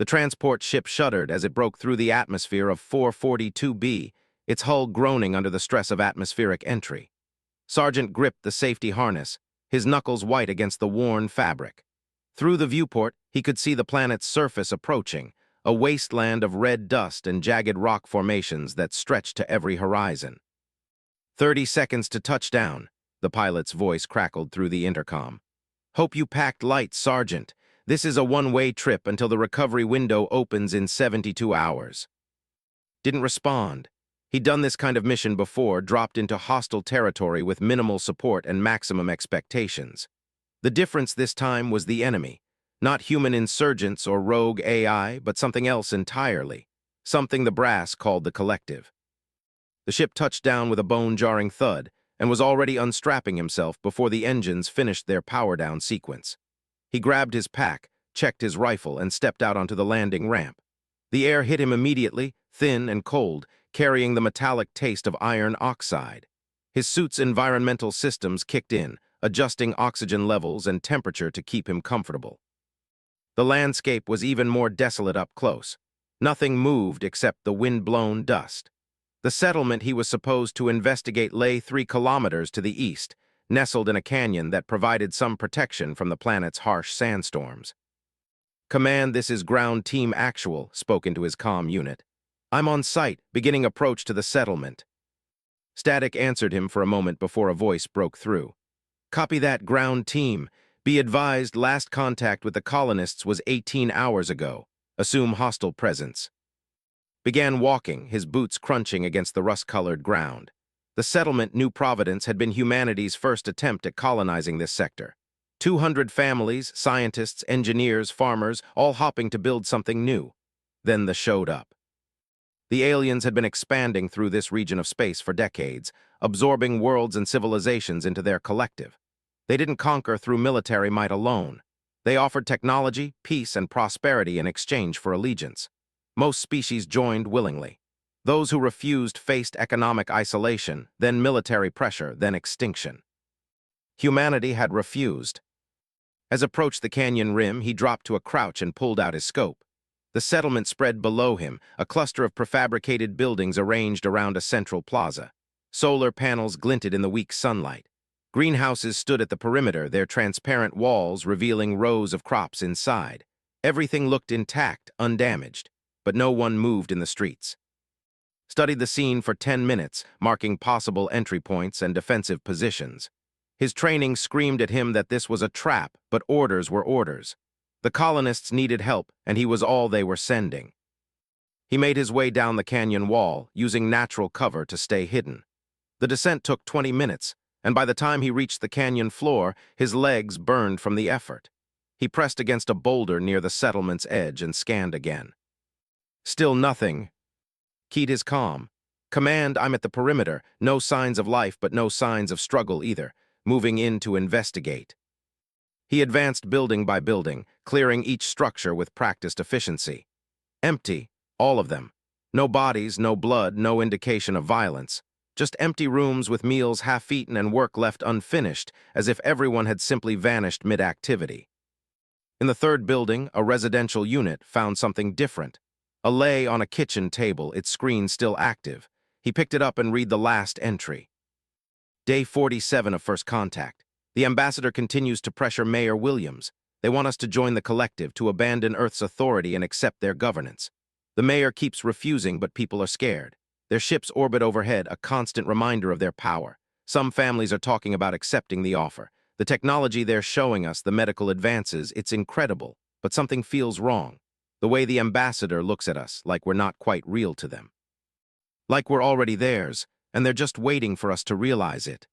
The transport ship shuddered as it broke through the atmosphere of 442B, its hull groaning under the stress of atmospheric entry. Sergeant gripped the safety harness, his knuckles white against the worn fabric. Through the viewport, he could see the planet's surface approaching, a wasteland of red dust and jagged rock formations that stretched to every horizon. 30 seconds to touchdown, the pilot's voice crackled through the intercom. Hope you packed light, Sergeant. This is a one-way trip until the recovery window opens in 72 hours. Didn't respond. He'd done this kind of mission before, dropped into hostile territory with minimal support and maximum expectations. The difference this time was the enemy. Not human insurgents or rogue AI, but something else entirely. Something the brass called the Collective. The ship touched down with a bone-jarring thud and was already unstrapping himself before the engines finished their power-down sequence. He grabbed his pack, checked his rifle, and stepped out onto the landing ramp. The air hit him immediately, thin and cold, carrying the metallic taste of iron oxide. His suit's environmental systems kicked in, adjusting oxygen levels and temperature to keep him comfortable. The landscape was even more desolate up close. Nothing moved except the wind-blown dust. The settlement he was supposed to investigate lay 3 kilometers to the east, nestled in a canyon that provided some protection from the planet's harsh sandstorms. "Command, this is Ground Team Actual," spoke into his comm unit. "I'm on site, beginning approach to the settlement." Static answered him for a moment before a voice broke through. "Copy that, Ground Team. Be advised last contact with the colonists was 18 hours ago. Assume hostile presence." Began walking, his boots crunching against the rust-colored ground. The settlement, New Providence, had been humanity's first attempt at colonizing this sector. 200 families, scientists, engineers, farmers, all hopping to build something new. Then the showed up. The aliens had been expanding through this region of space for decades, absorbing worlds and civilizations into their collective. They didn't conquer through military might alone. They offered technology, peace, and prosperity in exchange for allegiance. Most species joined willingly. Those who refused faced economic isolation, then military pressure, then extinction. Humanity had refused. As approached the canyon rim, he dropped to a crouch and pulled out his scope. The settlement spread below him, a cluster of prefabricated buildings arranged around a central plaza. Solar panels glinted in the weak sunlight. Greenhouses stood at the perimeter, their transparent walls revealing rows of crops inside. Everything looked intact, undamaged, but no one moved in the streets. Studied the scene for 10 minutes, marking possible entry points and defensive positions. His training screamed at him that this was a trap, but orders were orders. The colonists needed help, and he was all they were sending. He made his way down the canyon wall, using natural cover to stay hidden. The descent took 20 minutes, and by the time he reached the canyon floor, his legs burned from the effort. He pressed against a boulder near the settlement's edge and scanned again. Still nothing. Keyed his comm. "Command, I'm at the perimeter. No signs of life, but no signs of struggle either. Moving in to investigate." He advanced building by building, clearing each structure with practiced efficiency. Empty, all of them. No bodies, no blood, no indication of violence. Just empty rooms with meals half-eaten and work left unfinished, as if everyone had simply vanished mid-activity. In the third building, a residential unit found something different. A lay on a kitchen table, its screen still active. He picked it up and read the last entry. Day 47 of First Contact. The ambassador continues to pressure Mayor Williams. They want us to join the collective, to abandon Earth's authority and accept their governance. The mayor keeps refusing, but people are scared. Their ships orbit overhead, a constant reminder of their power. Some families are talking about accepting the offer. The technology they're showing us, the medical advances, it's incredible, but something feels wrong. The way the ambassador looks at us, like we're not quite real to them. Like we're already theirs, and they're just waiting for us to realize it.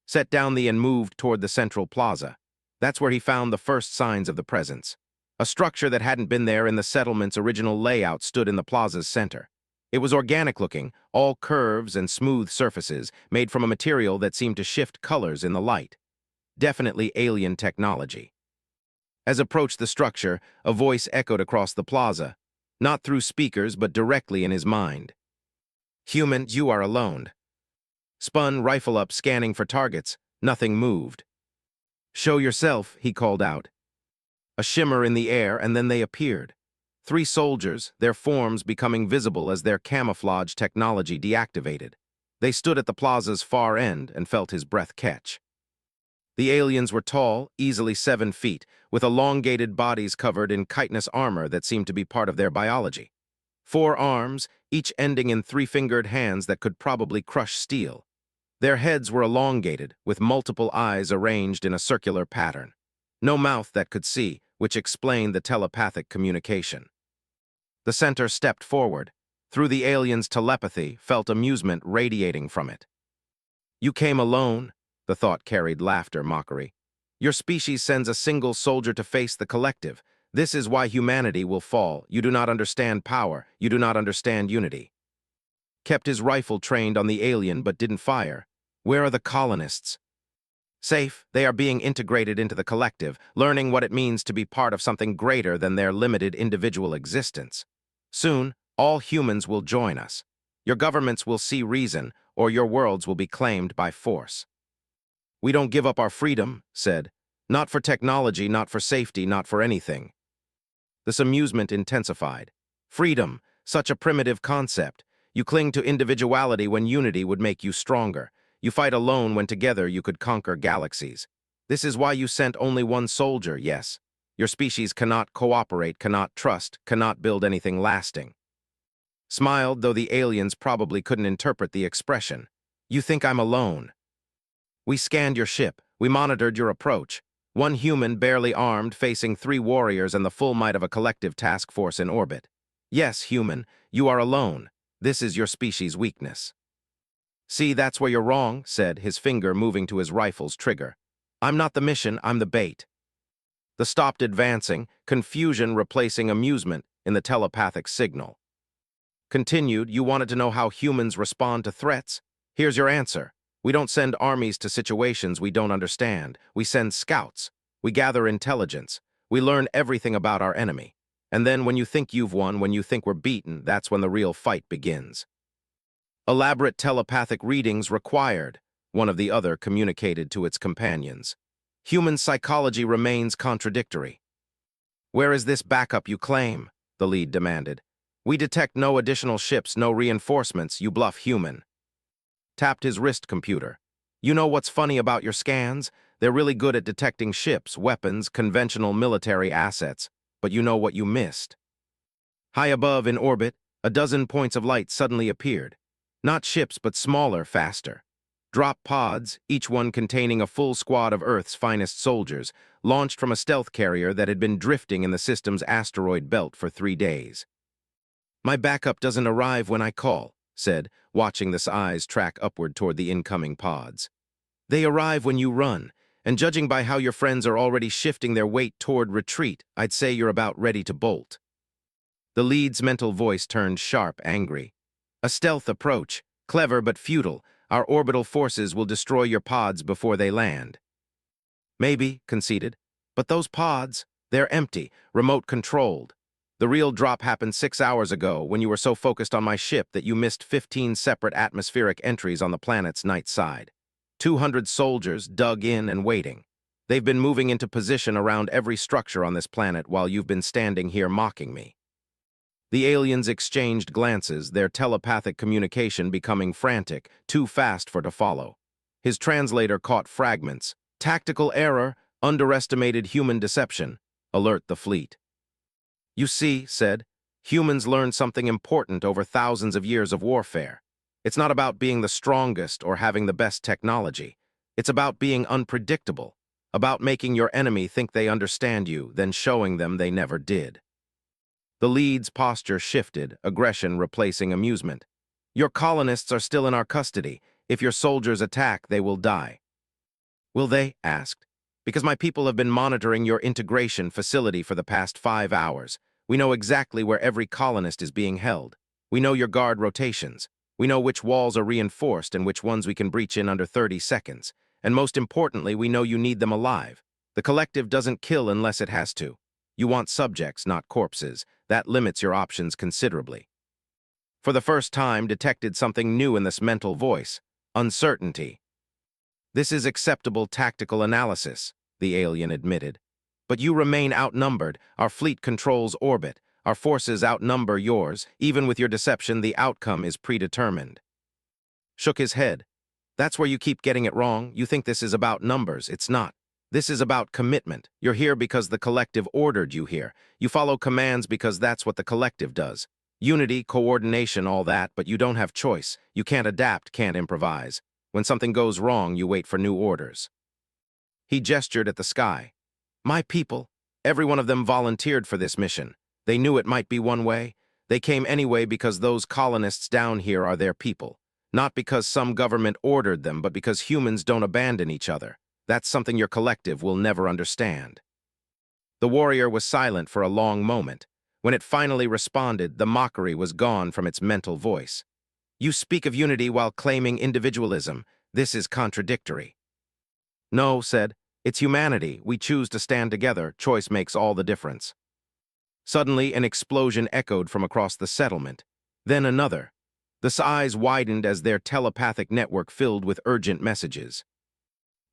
Set down and moved toward the central plaza. That's where he found the first signs of the presence. A structure that hadn't been there in the settlement's original layout stood in the plaza's center. It was organic-looking, all curves and smooth surfaces, made from a material that seemed to shift colors in the light. Definitely alien technology. As approached the structure, a voice echoed across the plaza, not through speakers but directly in his mind. "Human, you are alone." Spun, rifle up, scanning for targets. Nothing moved. "Show yourself," he called out. A shimmer in the air, and then they appeared. 3 soldiers, their forms becoming visible as their camouflage technology deactivated. They stood at the plaza's far end and felt his breath catch. The aliens were tall, easily 7 feet, with elongated bodies covered in chitinous armor that seemed to be part of their biology. 4 arms, each ending in 3-fingered hands that could probably crush steel. Their heads were elongated, with multiple eyes arranged in a circular pattern. No mouth that could see, which explained the telepathic communication. The center stepped forward. Through the alien's telepathy, felt amusement radiating from it. "You came alone," the thought carried laughter mockery. "Your species sends a single soldier to face the collective. This is why humanity will fall. You do not understand power. You do not understand unity." Kept his rifle trained on the alien but didn't fire. "Where are the colonists?" "Safe. They are being integrated into the collective, learning what it means to be part of something greater than their limited individual existence. Soon, all humans will join us. Your governments will see reason, or your worlds will be claimed by force." "We don't give up our freedom," said. "Not for technology, not for safety, not for anything." This amusement intensified. Freedom, such a primitive concept. You cling to individuality when unity would make you stronger. You fight alone when together you could conquer galaxies. This is why you sent only 1 soldier, yes. Your species cannot cooperate, cannot trust, cannot build anything lasting. Smiled, though the aliens probably couldn't interpret the expression. "You think I'm alone?" "We scanned your ship. We monitored your approach. 1 human, barely armed, facing 3 warriors and the full might of a collective task force in orbit. Yes, human, you are alone. This is your species' weakness." "See, that's where you're wrong," said, his finger moving to his rifle's trigger. "I'm not the mission, I'm the bait." The stopped advancing, confusion replacing amusement in the telepathic signal. Continued, "You wanted to know how humans respond to threats? Here's your answer. We don't send armies to situations we don't understand. We send scouts. We gather intelligence. We learn everything about our enemy. And then when you think you've won, when you think we're beaten, that's when the real fight begins." "Elaborate telepathic readings required," one of the other communicated to its companions. "Human psychology remains contradictory." "Where is this backup you claim?" the lead demanded. "We detect no additional ships, no reinforcements, you bluff human." Tapped his wrist computer. "You know what's funny about your scans? They're really good at detecting ships, weapons, conventional military assets, but you know what you missed." High above in orbit, a dozen points of light suddenly appeared. Not ships, but smaller, faster. Drop pods, each one containing a full squad of Earth's finest soldiers, launched from a stealth carrier that had been drifting in the system's asteroid belt for 3 days. "My backup doesn't arrive when I call," said, watching the eyes track upward toward the incoming pods. "They arrive when you run, and judging by how your friends are already shifting their weight toward retreat, I'd say you're about ready to bolt." The lead's mental voice turned sharp, angry. "A stealth approach, clever but futile. Our orbital forces will destroy your pods before they land." "Maybe," conceded. "But those pods, they're empty, remote-controlled. The real drop happened 6 hours ago when you were so focused on my ship that you missed 15 separate atmospheric entries on the planet's night side. 200 soldiers dug in and waiting. They've been moving into position around every structure on this planet while you've been standing here mocking me." The aliens exchanged glances, their telepathic communication becoming frantic, too fast for to follow. His translator caught fragments. "Tactical error, underestimated human deception. Alert the fleet." "You see," said, "humans learned something important over thousands of years of warfare. It's not about being the strongest or having the best technology. It's about being unpredictable, about making your enemy think they understand you, then showing them they never did." The lead's posture shifted, aggression replacing amusement. "Your colonists are still in our custody. If your soldiers attack, they will die." "Will they?" asked. "Because my people have been monitoring your integration facility for the past 5 hours. We know exactly where every colonist is being held. We know your guard rotations. We know which walls are reinforced and which ones we can breach in under 30 seconds. And most importantly, we know you need them alive. The collective doesn't kill unless it has to. You want subjects, not corpses. That limits your options considerably." For the first time, detected something new in this mental voice: uncertainty. "This is acceptable tactical analysis," the alien admitted. "But you remain outnumbered. Our fleet controls orbit. Our forces outnumber yours. Even with your deception, the outcome is predetermined. Shook his head. That's where you keep getting it wrong. You think this is about numbers. It's not. This is about commitment. You're here because the collective ordered you here. You follow commands because that's what the collective does. Unity, coordination, all that, but you don't have choice. You can't adapt, can't improvise. When something goes wrong, you wait for new orders. He gestured at the sky. My people, every one of them volunteered for this mission. They knew it might be one way. They came anyway because those colonists down here are their people. Not because some government ordered them, but because humans don't abandon each other. That's something your collective will never understand. The warrior was silent for a long moment. When it finally responded, the mockery was gone from its mental voice. You speak of unity while claiming individualism. This is contradictory. No, said, it's humanity. We choose to stand together. Choice makes all the difference. Suddenly, an explosion echoed from across the settlement. Then another. The eyes widened as their telepathic network filled with urgent messages.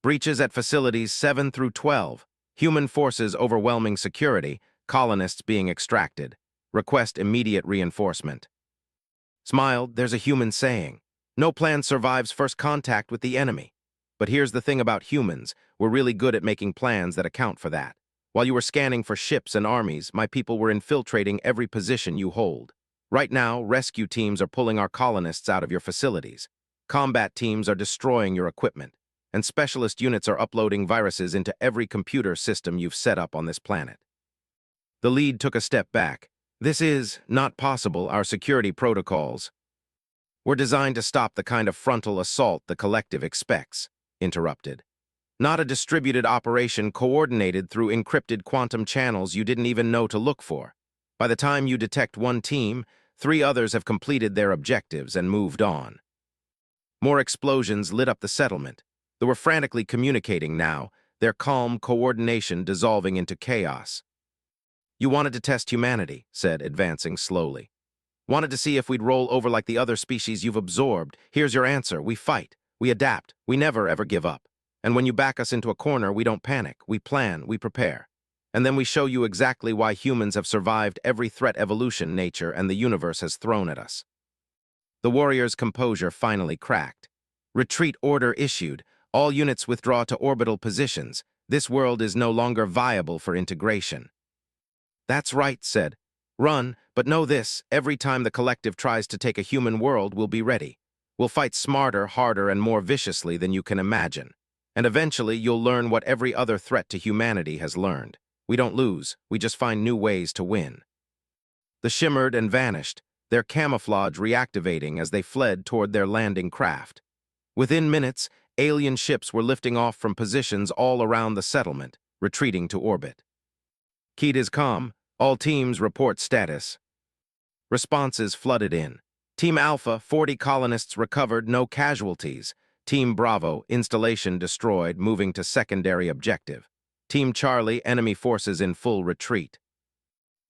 Breaches at facilities 7 through 12. Human forces overwhelming security. Colonists being extracted. Request immediate reinforcement. Smiled, there's a human saying. No plan survives first contact with the enemy. But here's the thing about humans. We're really good at making plans that account for that. While you were scanning for ships and armies, my people were infiltrating every position you hold. Right now, rescue teams are pulling our colonists out of your facilities. Combat teams are destroying your equipment. And specialist units are uploading viruses into every computer system you've set up on this planet. The lead took a step back. This is not possible. Our security protocols were designed to stop the kind of frontal assault the collective expects, interrupted. Not a distributed operation coordinated through encrypted quantum channels you didn't even know to look for. By the time you detect one team, 3 others have completed their objectives and moved on. More explosions lit up the settlement. They were frantically communicating now, their calm coordination dissolving into chaos. You wanted to test humanity, said, advancing slowly. Wanted to see if we'd roll over like the other species you've absorbed. Here's your answer. We fight. We adapt. We never, ever give up. And when you back us into a corner, we don't panic. We plan. We prepare. And then we show you exactly why humans have survived every threat evolution nature and the universe has thrown at us. The warrior's composure finally cracked. Retreat order issued. All units withdraw to orbital positions. This world is no longer viable for integration. That's right, said. Run, but know this, every time the collective tries to take a human world, we'll be ready. We'll fight smarter, harder, and more viciously than you can imagine. And eventually, you'll learn what every other threat to humanity has learned. We don't lose, we just find new ways to win. They shimmered and vanished, their camouflage reactivating as they fled toward their landing craft. Within minutes, alien ships were lifting off from positions all around the settlement, retreating to orbit. Keat is calm. All teams report status. Responses flooded in. Team Alpha, 40 colonists recovered, no casualties. Team Bravo, installation destroyed, moving to secondary objective. Team Charlie, enemy forces in full retreat.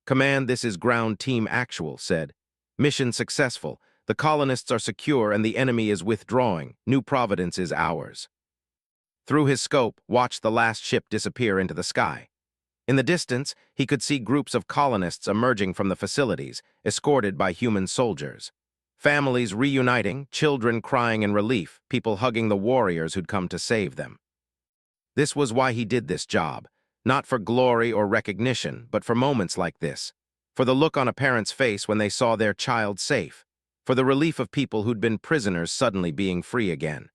Command, this is ground team actual, said. Mission successful. The colonists are secure and the enemy is withdrawing. New Providence is ours. Through his scope, watched the last ship disappear into the sky. In the distance, he could see groups of colonists emerging from the facilities, escorted by human soldiers. Families reuniting, children crying in relief, people hugging the warriors who'd come to save them. This was why he did this job, not for glory or recognition, but for moments like this, for the look on a parent's face when they saw their child safe, for the relief of people who'd been prisoners suddenly being free again.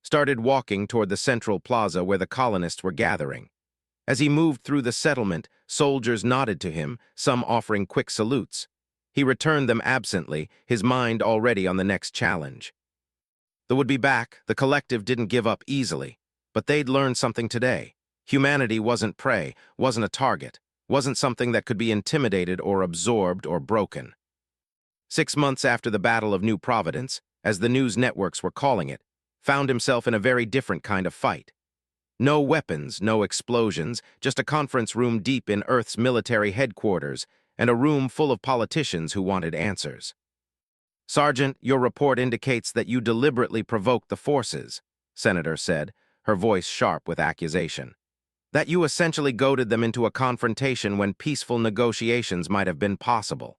Started walking toward the central plaza where the colonists were gathering. As he moved through the settlement, soldiers nodded to him, some offering quick salutes. He returned them absently, his mind already on the next challenge. They would be back. The collective didn't give up easily. But they'd learned something today. Humanity wasn't prey, wasn't a target, wasn't something that could be intimidated or absorbed or broken. 6 months after the Battle of New Providence, as the news networks were calling it, found himself in a very different kind of fight. No weapons, no explosions, just a conference room deep in Earth's military headquarters, and a room full of politicians who wanted answers. Sergeant, your report indicates that you deliberately provoked the forces, Senator said, her voice sharp with accusation. That you essentially goaded them into a confrontation when peaceful negotiations might have been possible.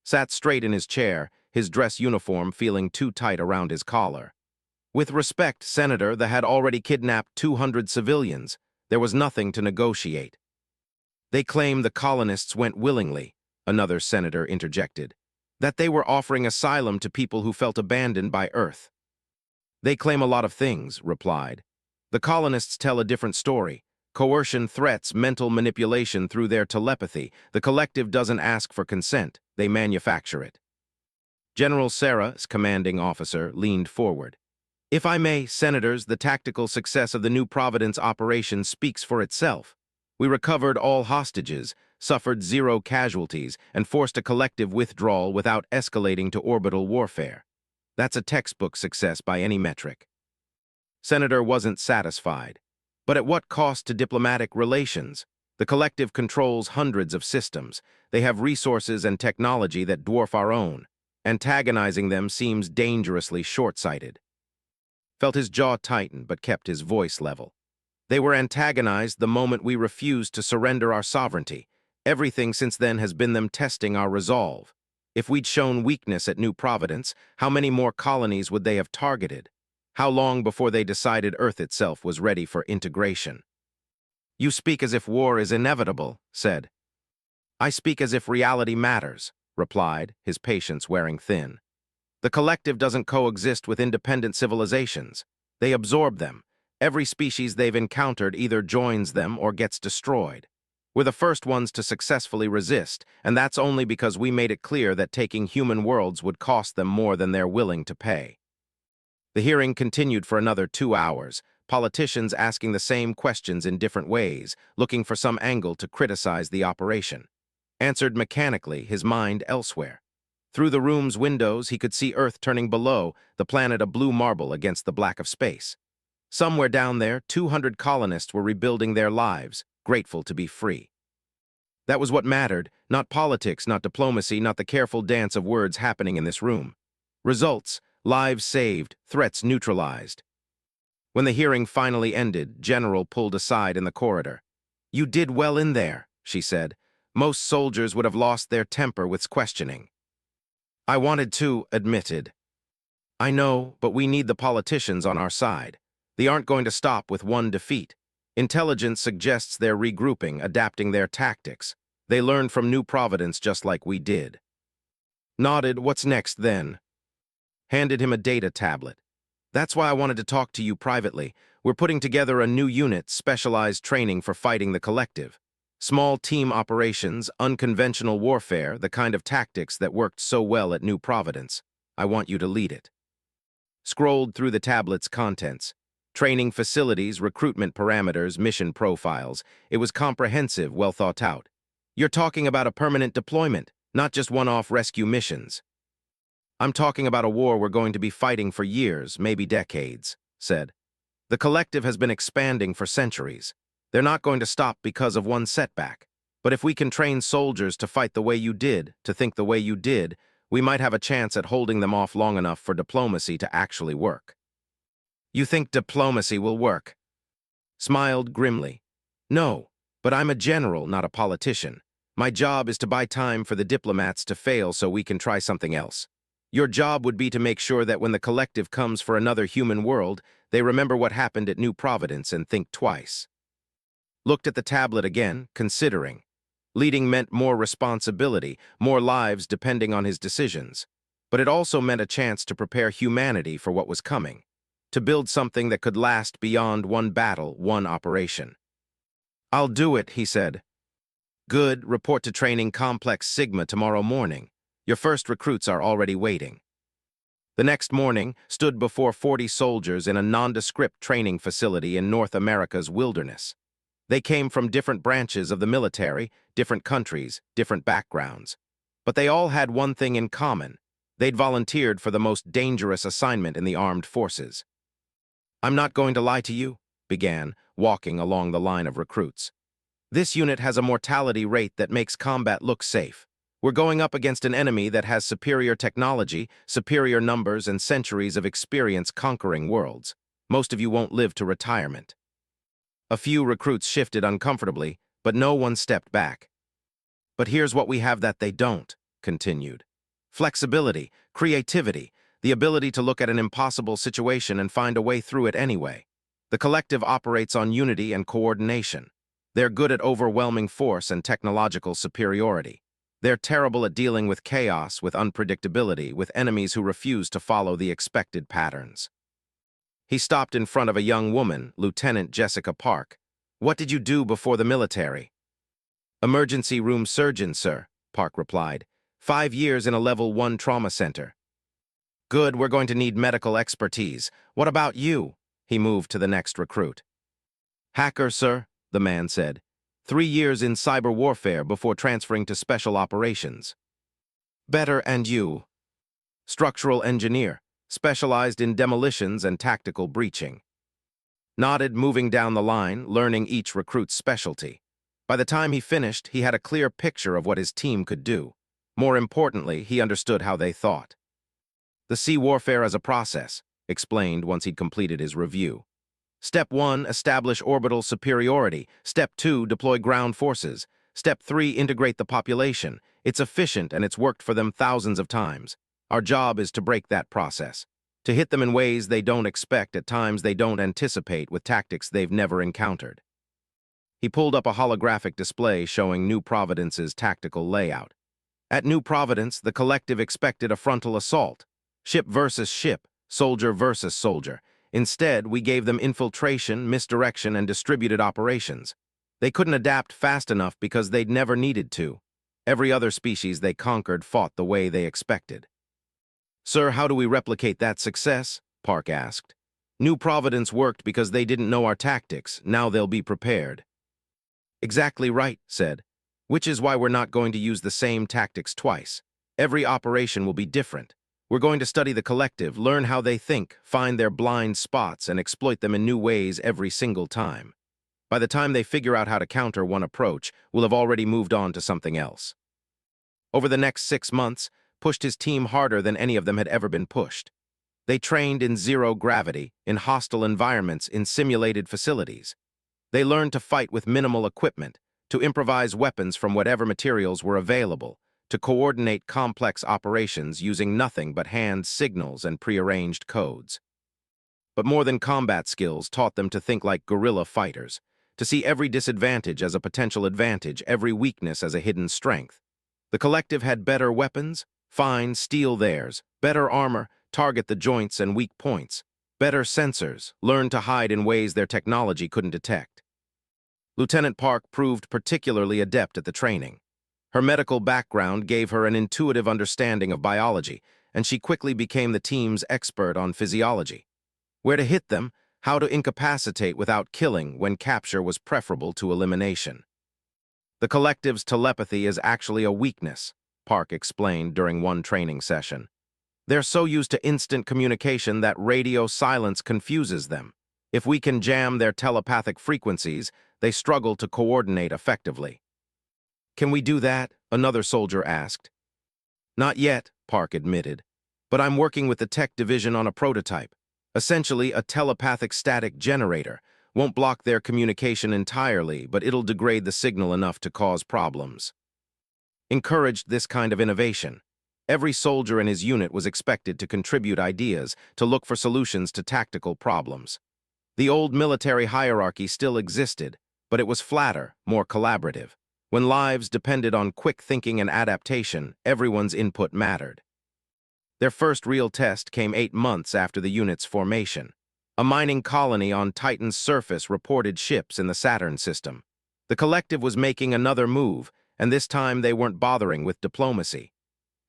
Sat straight in his chair, his dress uniform feeling too tight around his collar. With respect, Senator, that had already kidnapped 200 civilians. There was nothing to negotiate. They claim the colonists went willingly, another senator interjected. That they were offering asylum to people who felt abandoned by Earth. They claim a lot of things, replied. The colonists tell a different story. Coercion, threats, mental manipulation through their telepathy. The collective doesn't ask for consent. They manufacture it. General Sarah's commanding officer leaned forward. If I may, Senators, the tactical success of the New Providence operation speaks for itself. We recovered all hostages, suffered 0 casualties, and forced a collective withdrawal without escalating to orbital warfare. That's a textbook success by any metric. Senator wasn't satisfied. But at what cost to diplomatic relations? The collective controls hundreds of systems. They have resources and technology that dwarf our own. Antagonizing them seems dangerously short-sighted. Felt his jaw tighten, but kept his voice level. They were antagonized the moment we refused to surrender our sovereignty. Everything since then has been them testing our resolve. If we'd shown weakness at New Providence, how many more colonies would they have targeted? How long before they decided Earth itself was ready for integration? You speak as if war is inevitable, said. I speak as if reality matters, replied, his patience wearing thin. The collective doesn't coexist with independent civilizations. They absorb them. Every species they've encountered either joins them or gets destroyed. We're the first ones to successfully resist, and that's only because we made it clear that taking human worlds would cost them more than they're willing to pay. The hearing continued for another 2 hours, politicians asking the same questions in different ways, looking for some angle to criticize the operation. Answered mechanically, his mind elsewhere. Through the room's windows, he could see Earth turning below, the planet a blue marble against the black of space. Somewhere down there, 200 colonists were rebuilding their lives, grateful to be free. That was what mattered, not politics, not diplomacy, not the careful dance of words happening in this room. Results, lives saved, threats neutralized. When the hearing finally ended, General pulled aside in the corridor. You did well in there, she said. Most soldiers would have lost their temper with questioning. I wanted to, admitted. I know, but we need the politicians on our side. They aren't going to stop with one defeat. Intelligence suggests they're regrouping, adapting their tactics. They learned from New Providence just like we did. Nodded, what's next then? Handed him a data tablet. That's why I wanted to talk to you privately. We're putting together a new unit, specialized training for fighting the collective. Small team operations, unconventional warfare, the kind of tactics that worked so well at New Providence. I want you to lead it. Scrolled through the tablet's contents. Training facilities, recruitment parameters, mission profiles. It was comprehensive, well thought out. You're talking about a permanent deployment, not just one-off rescue missions. I'm talking about a war we're going to be fighting for years, maybe decades, said. The collective has been expanding for centuries. They're not going to stop because of one setback. But if we can train soldiers to fight the way you did, to think the way you did, we might have a chance at holding them off long enough for diplomacy to actually work. You think diplomacy will work? Smiled grimly. No, but I'm a general, not a politician. My job is to buy time for the diplomats to fail so we can try something else. Your job would be to make sure that when the collective comes for another human world, they remember what happened at New Providence and think twice. Looked at the tablet again, considering. Leading meant more responsibility, more lives depending on his decisions. But it also meant a chance to prepare humanity for what was coming. To build something that could last beyond one battle, one operation. I'll do it, he said. Good, report to training Complex Sigma tomorrow morning. Your first recruits are already waiting. The next morning, stood before 40 soldiers in a nondescript training facility in North America's wilderness. They came from different branches of the military, different countries, different backgrounds. But they all had one thing in common. They'd volunteered for the most dangerous assignment in the armed forces. I'm not going to lie to you, began, walking along the line of recruits. This unit has a mortality rate that makes combat look safe. We're going up against an enemy that has superior technology, superior numbers, and centuries of experience conquering worlds. Most of you won't live to retirement. A few recruits shifted uncomfortably, but no one stepped back. "But here's what we have that they don't," continued. "Flexibility, creativity, the ability to look at an impossible situation and find a way through it anyway. The collective operates on unity and coordination. They're good at overwhelming force and technological superiority. They're terrible at dealing with chaos, with unpredictability, with enemies who refuse to follow the expected patterns." He stopped in front of a young woman, Lieutenant Jessica Park. "What did you do before the military?" "Emergency room surgeon, sir," Park replied. 5 years in a level 1 trauma center." "Good, we're going to need medical expertise. What about you?" He moved to the next recruit. "Hacker, sir," the man said. 3 years in cyber warfare before transferring to special operations." "Better, and you?" "Structural engineer, specialized in demolitions and tactical breaching." Nodded, moving down the line, learning each recruit's specialty. By the time he finished, he had a clear picture of what his team could do. More importantly, he understood how they thought. "The sea warfare as a process," explained once he'd completed his review. "Step 1, establish orbital superiority. Step 2, deploy ground forces. Step 3, integrate the population. It's efficient and it's worked for them thousands of times. Our job is to break that process, to hit them in ways they don't expect, at times they don't anticipate, with tactics they've never encountered." He pulled up a holographic display showing New Providence's tactical layout. At New Providence, the collective expected a frontal assault. Ship versus ship, soldier versus soldier. Instead, we gave them infiltration, misdirection, and distributed operations. They couldn't adapt fast enough because they'd never needed to. Every other species they conquered fought the way they expected. "Sir, how do we replicate that success?" Park asked. "New Providence worked because they didn't know our tactics. Now they'll be prepared." "Exactly right," said. "Which is why we're not going to use the same tactics twice. Every operation will be different. We're going to study the collective, learn how they think, find their blind spots, and exploit them in new ways every single time. By the time they figure out how to counter one approach, we'll have already moved on to something else." Over the next 6 months, pushed his team harder than any of them had ever been pushed. They trained in zero gravity, in hostile environments, in simulated facilities. They learned to fight with minimal equipment, to improvise weapons from whatever materials were available, to coordinate complex operations using nothing but hand signals and prearranged codes. But more than combat skills taught them to think like guerrilla fighters, to see every disadvantage as a potential advantage, every weakness as a hidden strength. The collective had better weapons, fine, steal theirs, better armor, target the joints and weak points, better sensors, learn to hide in ways their technology couldn't detect. Lieutenant Park proved particularly adept at the training. Her medical background gave her an intuitive understanding of biology, and she quickly became the team's expert on physiology. Where to hit them, how to incapacitate without killing when capture was preferable to elimination. "The collective's telepathy is actually a weakness," Park explained during one training session. "They're so used to instant communication that radio silence confuses them. If we can jam their telepathic frequencies, they struggle to coordinate effectively." "Can we do that?" another soldier asked. "Not yet," Park admitted, "but I'm working with the tech division on a prototype. Essentially, a telepathic static generator. Won't block their communication entirely, but it'll degrade the signal enough to cause problems." Encouraged this kind of innovation. Every soldier in his unit was expected to contribute ideas, to look for solutions to tactical problems. The old military hierarchy still existed, but it was flatter, more collaborative. When lives depended on quick thinking and adaptation, everyone's input mattered. Their first real test came 8 months after the unit's formation. A mining colony on Titan's surface reported ships in the Saturn system. The collective was making another move, and this time they weren't bothering with diplomacy.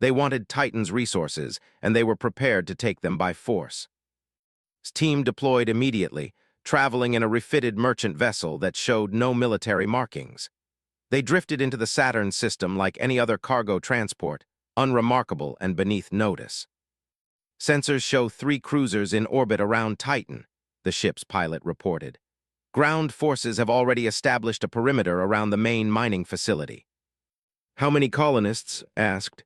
They wanted Titan's resources, and they were prepared to take them by force. His team deployed immediately, traveling in a refitted merchant vessel that showed no military markings. They drifted into the Saturn system like any other cargo transport, unremarkable and beneath notice. "Sensors show 3 cruisers in orbit around Titan," the ship's pilot reported. "Ground forces have already established a perimeter around the main mining facility." "How many colonists?" asked.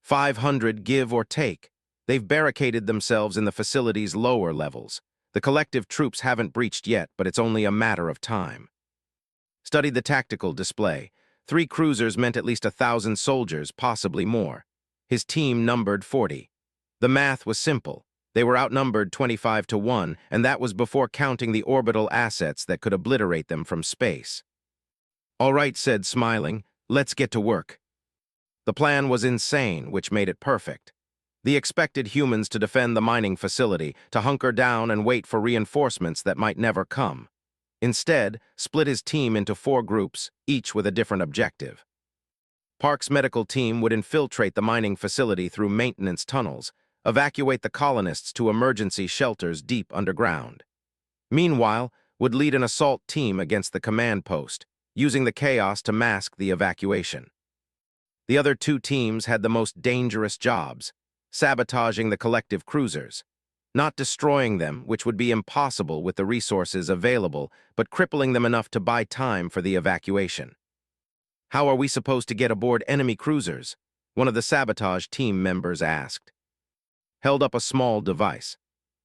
500, give or take. They've barricaded themselves in the facility's lower levels. The collective troops haven't breached yet, but it's only a matter of time. Study the tactical display. 3 cruisers meant at least 1,000 soldiers, possibly more. His team numbered 40. The math was simple. They were outnumbered 25-1, and that was before counting the orbital assets that could obliterate them from space. "All right," said, smiling, "let's get to work." The plan was insane, which made it perfect. They expected humans to defend the mining facility, to hunker down and wait for reinforcements that might never come. Instead, split his team into 4 groups, each with a different objective. Park's medical team would infiltrate the mining facility through maintenance tunnels, evacuate the colonists to emergency shelters deep underground. Meanwhile, would lead an assault team against the command post, using the chaos to mask the evacuation. The other 2 teams had the most dangerous jobs, sabotaging the collective cruisers. Not destroying them, which would be impossible with the resources available, but crippling them enough to buy time for the evacuation. "How are we supposed to get aboard enemy cruisers?" one of the sabotage team members asked. Held up a small device.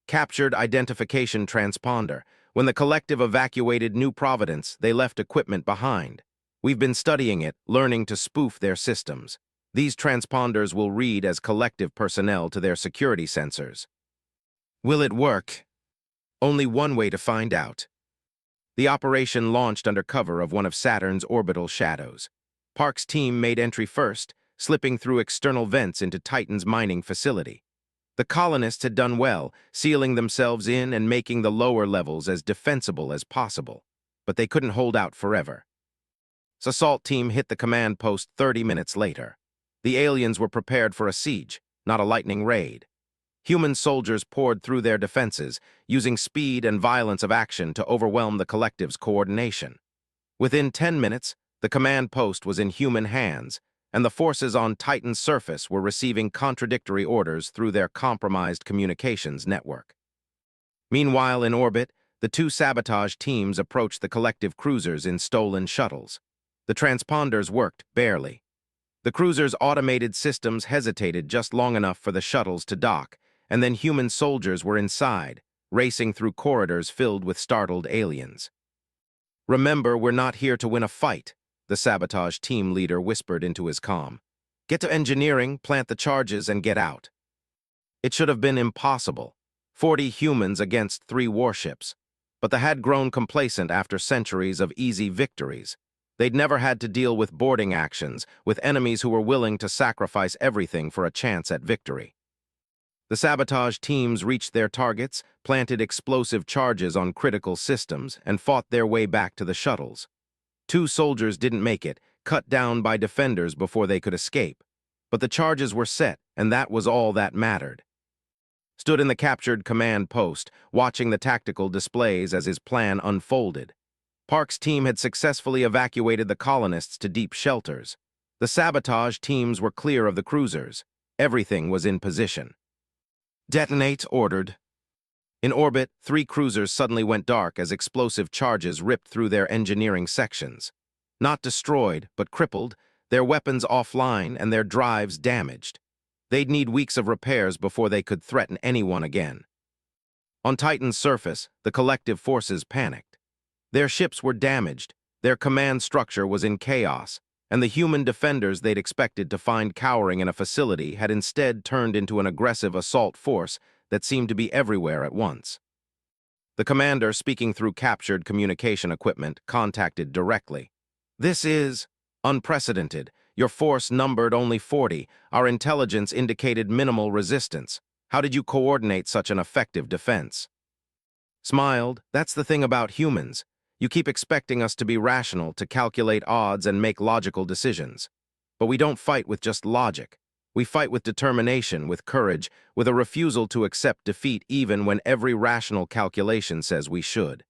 Captured identification transponder. When the collective evacuated New Providence, they left equipment behind. We've been studying it, learning to spoof their systems. These transponders will read as collective personnel to their security sensors. Will it work? Only one way to find out. The operation launched under cover of one of Saturn's orbital shadows. Park's team made entry first, slipping through external vents into Titan's mining facility. The colonists had done well, sealing themselves in and making the lower levels as defensible as possible. But they couldn't hold out forever. The assault team hit the command post 30 minutes later. The aliens were prepared for a siege, not a lightning raid. Human soldiers poured through their defenses, using speed and violence of action to overwhelm the collective's coordination. Within 10 minutes, the command post was in human hands, and the forces on Titan's surface were receiving contradictory orders through their compromised communications network. Meanwhile, in orbit, the 2 sabotage teams approached the collective cruisers in stolen shuttles. The transponders worked barely. The cruisers' automated systems hesitated just long enough for the shuttles to dock, and then human soldiers were inside, racing through corridors filled with startled aliens. "Remember, we're not here to win a fight," the sabotage team leader whispered into his comm. "Get to engineering, plant the charges, and get out." It should have been impossible. 40 humans against 3 warships. But they had grown complacent after centuries of easy victories. They'd never had to deal with boarding actions, with enemies who were willing to sacrifice everything for a chance at victory. The sabotage teams reached their targets, planted explosive charges on critical systems, and fought their way back to the shuttles. 2 soldiers didn't make it, cut down by defenders before they could escape. But the charges were set, and that was all that mattered. Stood in the captured command post, watching the tactical displays as his plan unfolded. Park's team had successfully evacuated the colonists to deep shelters. The sabotage teams were clear of the cruisers. Everything was in position. "Detonate," ordered. In orbit, 3 cruisers suddenly went dark as explosive charges ripped through their engineering sections. Not destroyed, but crippled, their weapons offline and their drives damaged. They'd need weeks of repairs before they could threaten anyone again. On Titan's surface, the collective forces panicked. Their ships were damaged, their command structure was in chaos, and the human defenders they'd expected to find cowering in a facility had instead turned into an aggressive assault force that seemed to be everywhere at once. The commander, speaking through captured communication equipment, contacted directly. "This is unprecedented. Your force numbered only 40. Our intelligence indicated minimal resistance. How did you coordinate such an effective defense?" Smiled. "That's the thing about humans. You keep expecting us to be rational, to calculate odds and make logical decisions. But we don't fight with just logic. We fight with determination, with courage, with a refusal to accept defeat even when every rational calculation says we should.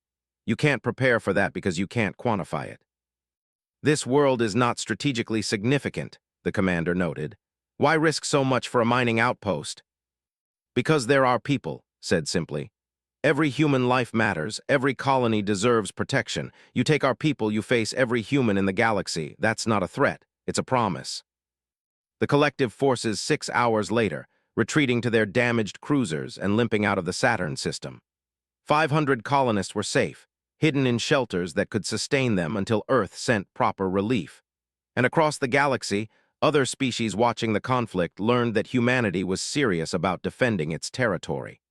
You can't prepare for that because you can't quantify it." "This world is not strategically significant," the commander noted. "Why risk so much for a mining outpost?" "Because there are people," said simply. "Every human life matters, every colony deserves protection. You take our people, you face every human in the galaxy. That's not a threat, it's a promise." The collective forces 6 hours later, retreating to their damaged cruisers and limping out of the Saturn system. 500 colonists were safe, hidden in shelters that could sustain them until Earth sent proper relief. And across the galaxy, other species watching the conflict learned that humanity was serious about defending its territory.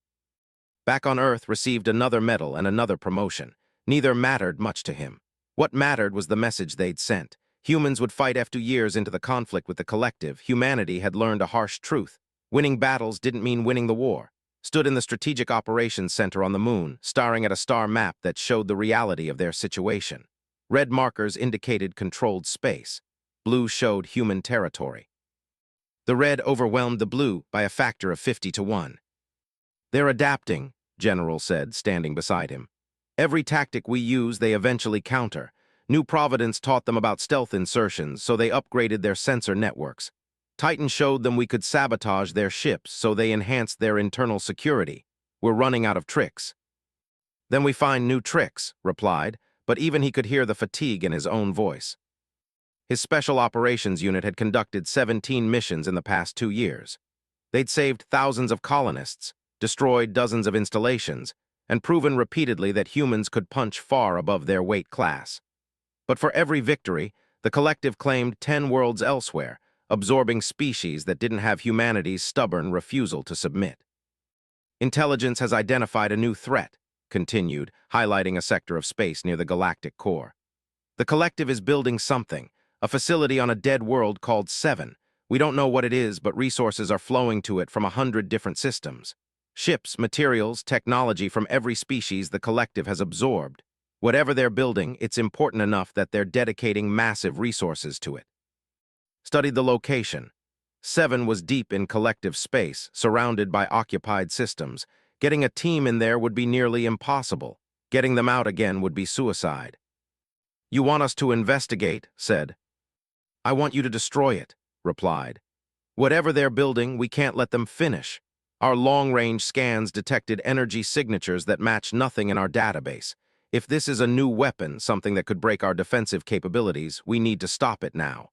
Back on Earth received another medal and another promotion. Neither mattered much to him. What mattered was the message they'd sent. Humans would fight after years into the conflict with the collective. Humanity had learned a harsh truth. Winning battles didn't mean winning the war. Stood in the Strategic Operations Center on the moon, staring at a star map that showed the reality of their situation. Red markers indicated controlled space. Blue showed human territory. The red overwhelmed the blue by a factor of 50 to 1. "They're adapting," General said, standing beside him. "Every tactic we use, they eventually counter. New Providence taught them about stealth insertions, so they upgraded their sensor networks. Titan showed them we could sabotage their ships, so they enhanced their internal security. We're running out of tricks." "Then we find new tricks," replied, but even he could hear the fatigue in his own voice. His Special Operations Unit had conducted 17 missions in the past 2 years. They'd saved thousands of colonists, destroyed dozens of installations, and proven repeatedly that humans could punch far above their weight class. But for every victory, the collective claimed 10 worlds elsewhere, absorbing species that didn't have humanity's stubborn refusal to submit. "Intelligence has identified a new threat," continued, highlighting a sector of space near the galactic core. "The collective is building something, a facility on a dead world called 7. We don't know what it is, but resources are flowing to it from 100 different systems. Ships, materials, technology from every species the collective has absorbed. Whatever they're building, it's important enough that they're dedicating massive resources to it." Studied the location. 7 was deep in collective space, surrounded by occupied systems. Getting a team in there would be nearly impossible. Getting them out again would be suicide. "You want us to investigate," said. "I want you to destroy it," replied. "Whatever they're building, we can't let them finish. Our long-range scans detected energy signatures that match nothing in our database. If this is a new weapon, something that could break our defensive capabilities, we need to stop it now."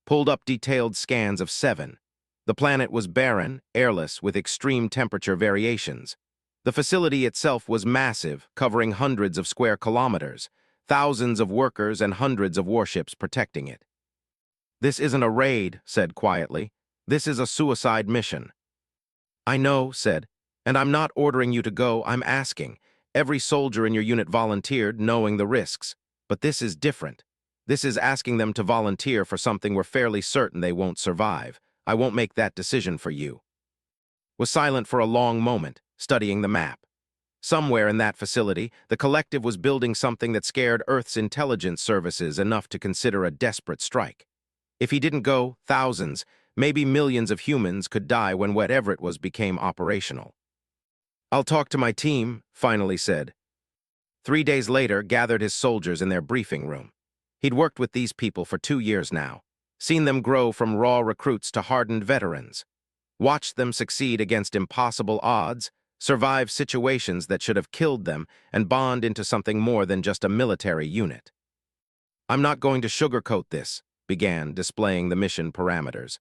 Pulled up detailed scans of 7. The planet was barren, airless, with extreme temperature variations. The facility itself was massive, covering hundreds of square kilometers, thousands of workers and hundreds of warships protecting it. "This isn't a raid," said quietly. "This is a suicide mission." "I know," said, "and I'm not ordering you to go, I'm asking. Every soldier in your unit volunteered, knowing the risks. But this is different. This is asking them to volunteer for something we're fairly certain they won't survive. I won't make that decision for you." Was silent for a long moment, studying the map. Somewhere in that facility, the collective was building something that scared Earth's intelligence services enough to consider a desperate strike. If he didn't go, thousands, maybe millions of humans could die when whatever it was became operational. "I'll talk to my team," finally said. 3 days later, gathered his soldiers in their briefing room. He'd worked with these people for 2 years now, seen them grow from raw recruits to hardened veterans, watched them succeed against impossible odds, survive situations that should have killed them, and bond into something more than just a military unit. "I'm not going to sugarcoat this," began, displaying the mission parameters.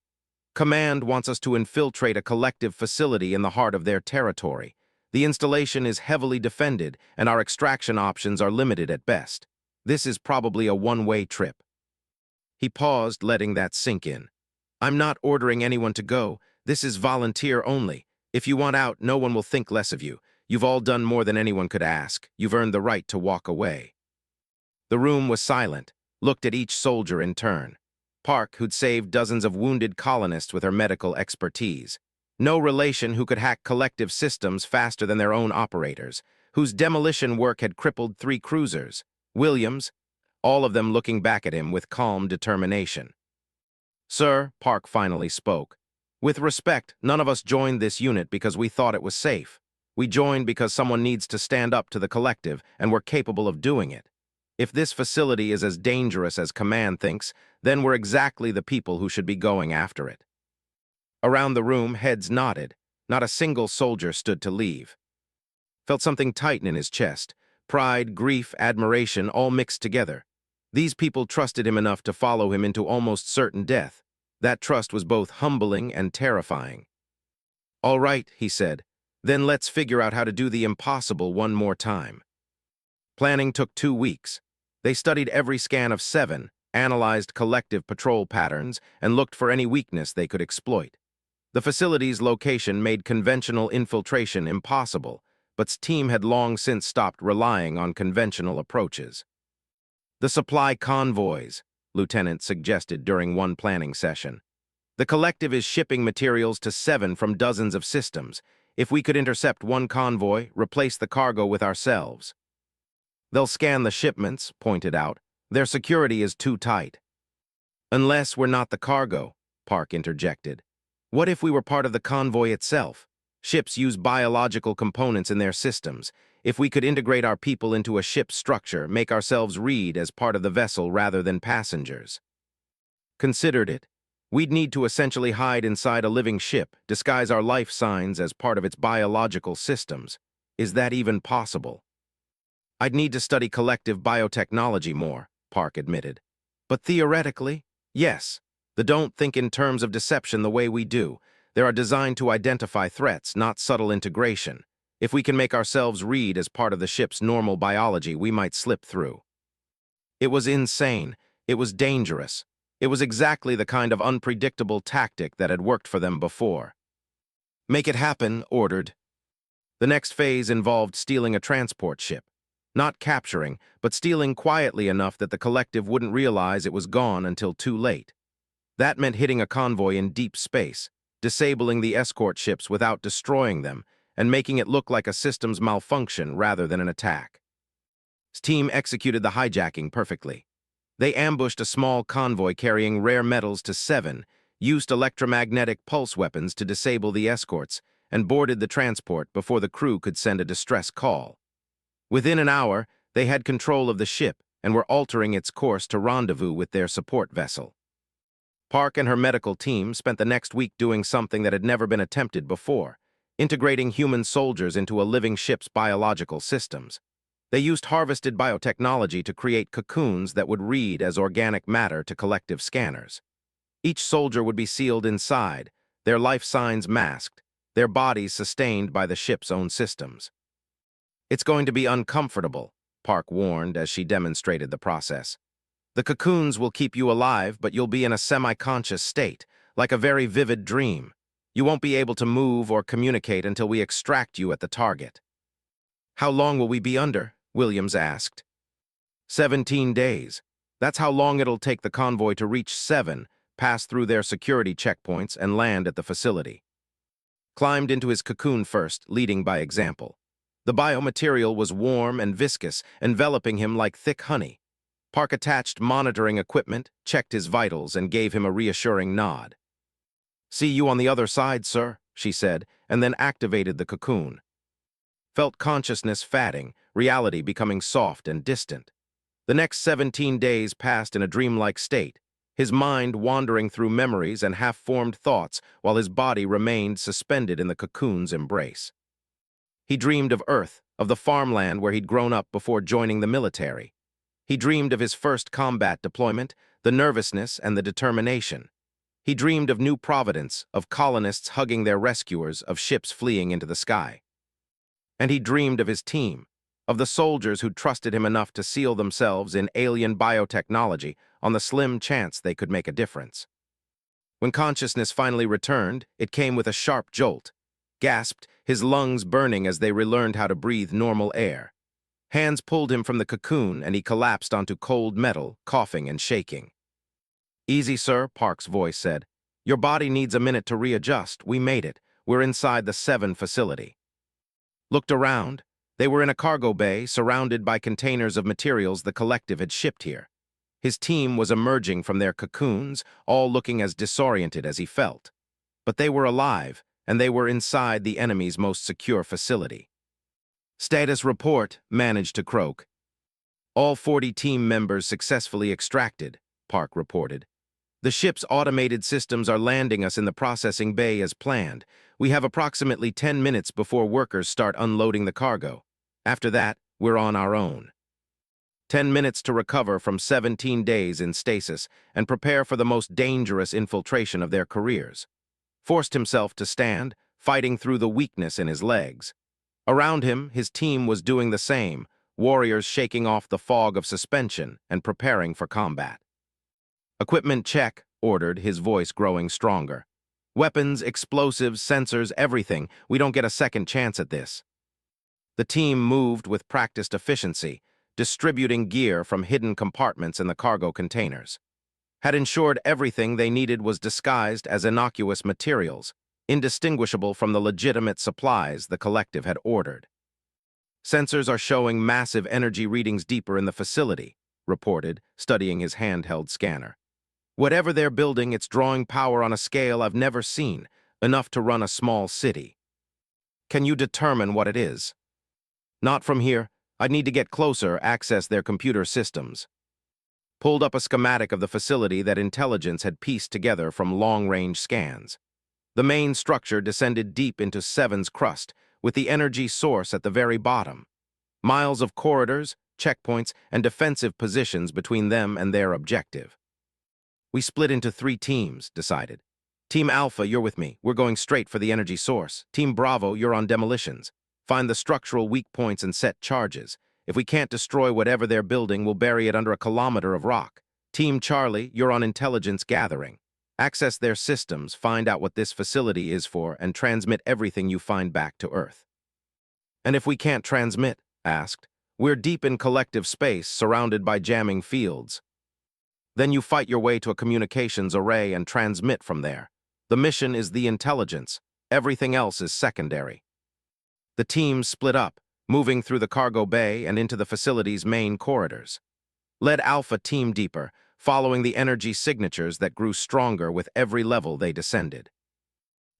"Command wants us to infiltrate a collective facility in the heart of their territory. The installation is heavily defended, and our extraction options are limited at best. This is probably a one-way trip." He paused, letting that sink in. "I'm not ordering anyone to go. This is volunteer only. If you want out, no one will think less of you. You've all done more than anyone could ask. You've earned the right to walk away." The room was silent, looked at each soldier in turn. Park, who'd saved dozens of wounded colonists with her medical expertise. No relation who could hack collective systems faster than their own operators, whose demolition work had crippled 3 cruisers. Williams, all of them looking back at him with calm determination. "Sir," Park finally spoke, "with respect, none of us joined this unit because we thought it was safe. We joined because someone needs to stand up to the collective, and we're capable of doing it. If this facility is as dangerous as Command thinks, then we're exactly the people who should be going after it." Around the room, heads nodded. Not a single soldier stood to leave. Felt something tighten in his chest. Pride, grief, admiration, all mixed together. These people trusted him enough to follow him into almost certain death. That trust was both humbling and terrifying. "All right," he said. Then let's figure out how to do the impossible one more time. Planning took 2 weeks. They studied every scan of 7, analyzed collective patrol patterns, and looked for any weakness they could exploit. The facility's location made conventional infiltration impossible, but its team had long since stopped relying on conventional approaches. The supply convoys, Lieutenant suggested during one planning session. The collective is shipping materials to 7 from dozens of systems. If we could intercept one convoy, replace the cargo with ourselves. They'll scan the shipments, pointed out. Their security is too tight. Unless we're not the cargo, Park interjected. What if we were part of the convoy itself? Ships use biological components in their systems. If we could integrate our people into a ship's structure, make ourselves read as part of the vessel rather than passengers. Considered it. We'd need to essentially hide inside a living ship, disguise our life signs as part of its biological systems. Is that even possible? I'd need to study collective biotechnology more, Park admitted. But theoretically, yes. They don't think in terms of deception the way we do. They are designed to identify threats, not subtle integration. If we can make ourselves read as part of the ship's normal biology, we might slip through. It was insane. It was dangerous. It was exactly the kind of unpredictable tactic that had worked for them before. Make it happen, ordered. The next phase involved stealing a transport ship. Not capturing, but stealing quietly enough that the collective wouldn't realize it was gone until too late. That meant hitting a convoy in deep space, disabling the escort ships without destroying them, and making it look like a systems malfunction rather than an attack. His team executed the hijacking perfectly. They ambushed a small convoy carrying rare metals to 7, used electromagnetic pulse weapons to disable the escorts, and boarded the transport before the crew could send a distress call. Within an hour, they had control of the ship and were altering its course to rendezvous with their support vessel. Park and her medical team spent the next week doing something that had never been attempted before, integrating human soldiers into a living ship's biological systems. They used harvested biotechnology to create cocoons that would read as organic matter to collective scanners. Each soldier would be sealed inside, their life signs masked, their bodies sustained by the ship's own systems. It's going to be uncomfortable, Park warned as she demonstrated the process. The cocoons will keep you alive, but you'll be in a semi-conscious state, like a very vivid dream. You won't be able to move or communicate until we extract you at the target. How long will we be under? Williams asked. 17 days. That's how long it'll take the convoy to reach 7, pass through their security checkpoints, and land at the facility. Climbed into his cocoon first, leading by example. The biomaterial was warm and viscous, enveloping him like thick honey. Park attached monitoring equipment, checked his vitals, and gave him a reassuring nod. "See you on the other side, sir," she said, and then activated the cocoon. Felt consciousness fading, reality becoming soft and distant. The next 17 days passed in a dreamlike state, his mind wandering through memories and half-formed thoughts while his body remained suspended in the cocoon's embrace. He dreamed of Earth, of the farmland where he'd grown up before joining the military. He dreamed of his first combat deployment, the nervousness and the determination. He dreamed of New Providence, of colonists hugging their rescuers, of ships fleeing into the sky. And he dreamed of his team, of the soldiers who'd trusted him enough to seal themselves in alien biotechnology on the slim chance they could make a difference. When consciousness finally returned, it came with a sharp jolt. Gasped, his lungs burning as they relearned how to breathe normal air. Hands pulled him from the cocoon and he collapsed onto cold metal, coughing and shaking. "Easy, sir," Park's voice said. "Your body needs a minute to readjust. We made it. We're inside the 7 facility." Looked around. They were in a cargo bay, surrounded by containers of materials the collective had shipped here. His team was emerging from their cocoons, all looking as disoriented as he felt. But they were alive, and they were inside the enemy's most secure facility. "Status report," managed to croak. "All 40 team members successfully extracted," Park reported. "The ship's automated systems are landing us in the processing bay as planned. We have approximately 10 minutes before workers start unloading the cargo. After that, we're on our own." 10 minutes to recover from 17 days in stasis and prepare for the most dangerous infiltration of their careers. Forced himself to stand, fighting through the weakness in his legs. Around him, his team was doing the same, warriors shaking off the fog of suspension and preparing for combat. "Equipment check," ordered, his voice growing stronger. "Weapons, explosives, sensors, everything. We don't get a second chance at this." The team moved with practiced efficiency, distributing gear from hidden compartments in the cargo containers. Had ensured everything they needed was disguised as innocuous materials, indistinguishable from the legitimate supplies the collective had ordered. "Sensors are showing massive energy readings deeper in the facility," reported, studying his handheld scanner. "Whatever they're building, it's drawing power on a scale I've never seen, enough to run a small city." "Can you determine what it is?" "Not from here. I'd need to get closer, access their computer systems." Pulled up a schematic of the facility that intelligence had pieced together from long-range scans. The main structure descended deep into Seven's crust, with the energy source at the very bottom. Miles of corridors, checkpoints, and defensive positions between them and their objective. "We split into 3 teams," decided. "Team Alpha, you're with me. We're going straight for the energy source. Team Bravo, you're on demolitions. Find the structural weak points and set charges. If we can't destroy whatever they're building, we'll bury it under a kilometer of rock. Team Charlie, you're on intelligence gathering. Access their systems, find out what this facility is for, and transmit everything you find back to Earth." "And if we can't transmit?" asked. "We're deep in collective space, surrounded by jamming fields." "Then you fight your way to a communications array and transmit from there. The mission is the intelligence. Everything else is secondary." The teams split up, moving through the cargo bay and into the facility's main corridors. Led Alpha team deeper, following the energy signatures that grew stronger with every level they descended.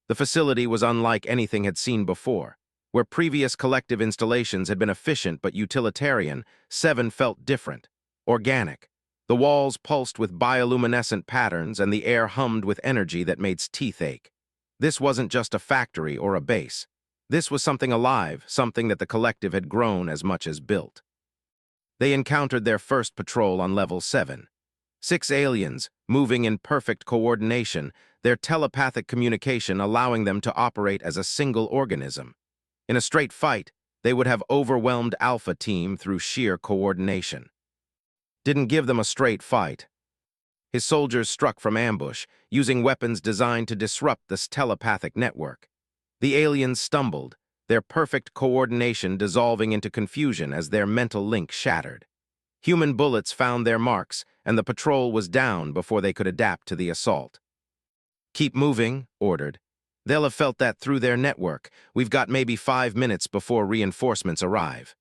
The facility was unlike anything had seen before. Where previous collective installations had been efficient but utilitarian, Seven felt different, organic. The walls pulsed with bioluminescent patterns and the air hummed with energy that made teeth ache. This wasn't just a factory or a base. This was something alive, something that the collective had grown as much as built. They encountered their first patrol on level 7. 6 aliens, moving in perfect coordination, their telepathic communication allowing them to operate as a single organism. In a straight fight, they would have overwhelmed Alpha Team through sheer coordination. Didn't give them a straight fight. His soldiers struck from ambush, using weapons designed to disrupt this telepathic network. The aliens stumbled, their perfect coordination dissolving into confusion as their mental link shattered. Human bullets found their marks, and the patrol was down before they could adapt to the assault. "Keep moving," ordered. "They'll have felt that through their network. We've got maybe 5 minutes before reinforcements arrive."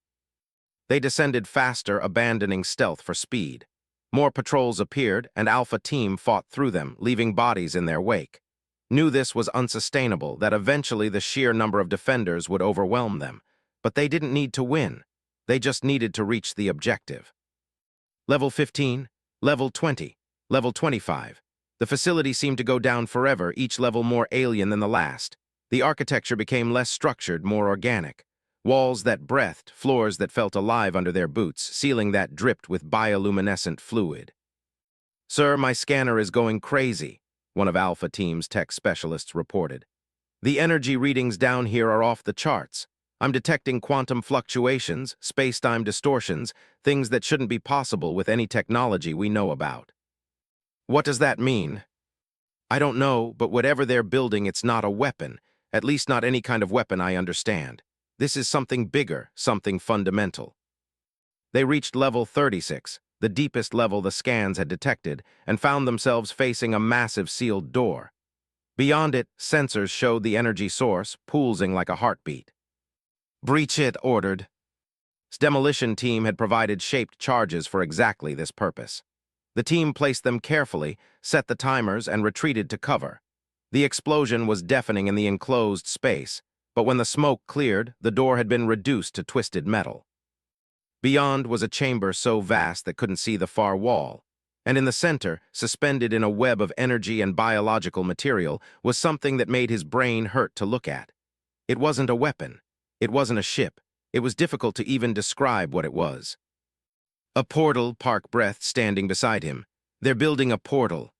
They descended faster, abandoning stealth for speed. More patrols appeared, and Alpha Team fought through them, leaving bodies in their wake. Knew this was unsustainable, that eventually the sheer number of defenders would overwhelm them. But they didn't need to win. They just needed to reach the objective. Level 15, Level 20, Level 25. The facility seemed to go down forever, each level more alien than the last. The architecture became less structured, more organic. Walls that breathed, floors that felt alive under their boots, ceiling that dripped with bioluminescent fluid. "Sir, my scanner is going crazy," one of Alpha Team's tech specialists reported. "The energy readings down here are off the charts. I'm detecting quantum fluctuations, space-time distortions, things that shouldn't be possible with any technology we know about." "What does that mean?" "I don't know, but whatever they're building, it's not a weapon, at least not any kind of weapon I understand. This is something bigger, something fundamental." They reached level 36, the deepest level the scans had detected, and found themselves facing a massive sealed door. Beyond it, sensors showed the energy source, pulsing like a heartbeat. "Breach it," ordered. Its demolition team had provided shaped charges for exactly this purpose. The team placed them carefully, set the timers, and retreated to cover. The explosion was deafening in the enclosed space, but when the smoke cleared, the door had been reduced to twisted metal. Beyond was a chamber so vast that couldn't see the far wall, and in the center, suspended in a web of energy and biological material, was something that made his brain hurt to look at. It wasn't a weapon. It wasn't a ship. It was difficult to even describe what it was. "A portal," Park breathed, standing beside him. "They're building a portal."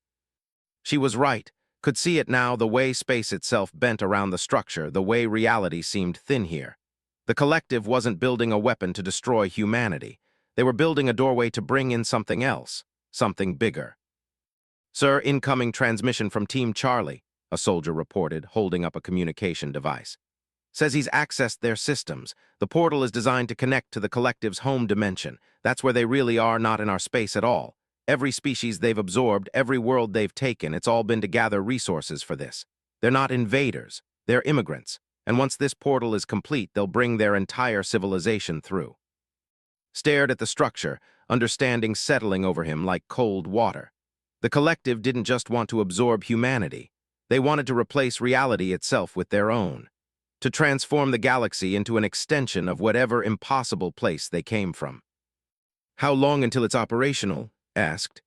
She was right. Could see it now, the way space itself bent around the structure, the way reality seemed thin here. The collective wasn't building a weapon to destroy humanity. They were building a doorway to bring in something else, something bigger. "Sir, incoming transmission from Team Charlie," a soldier reported, holding up a communication device. "Says he's accessed their systems. The portal is designed to connect to the collective's home dimension. That's where they really are, not in our space at all. Every species they've absorbed, every world they've taken, it's all been to gather resources for this. They're not invaders, they're immigrants. And once this portal is complete, they'll bring their entire civilization through." Stared at the structure, understanding settling over him like cold water. The collective didn't just want to absorb humanity. They wanted to replace reality itself with their own. To transform the galaxy into an extension of whatever impossible place they came from. "How long until it's operational?" asked.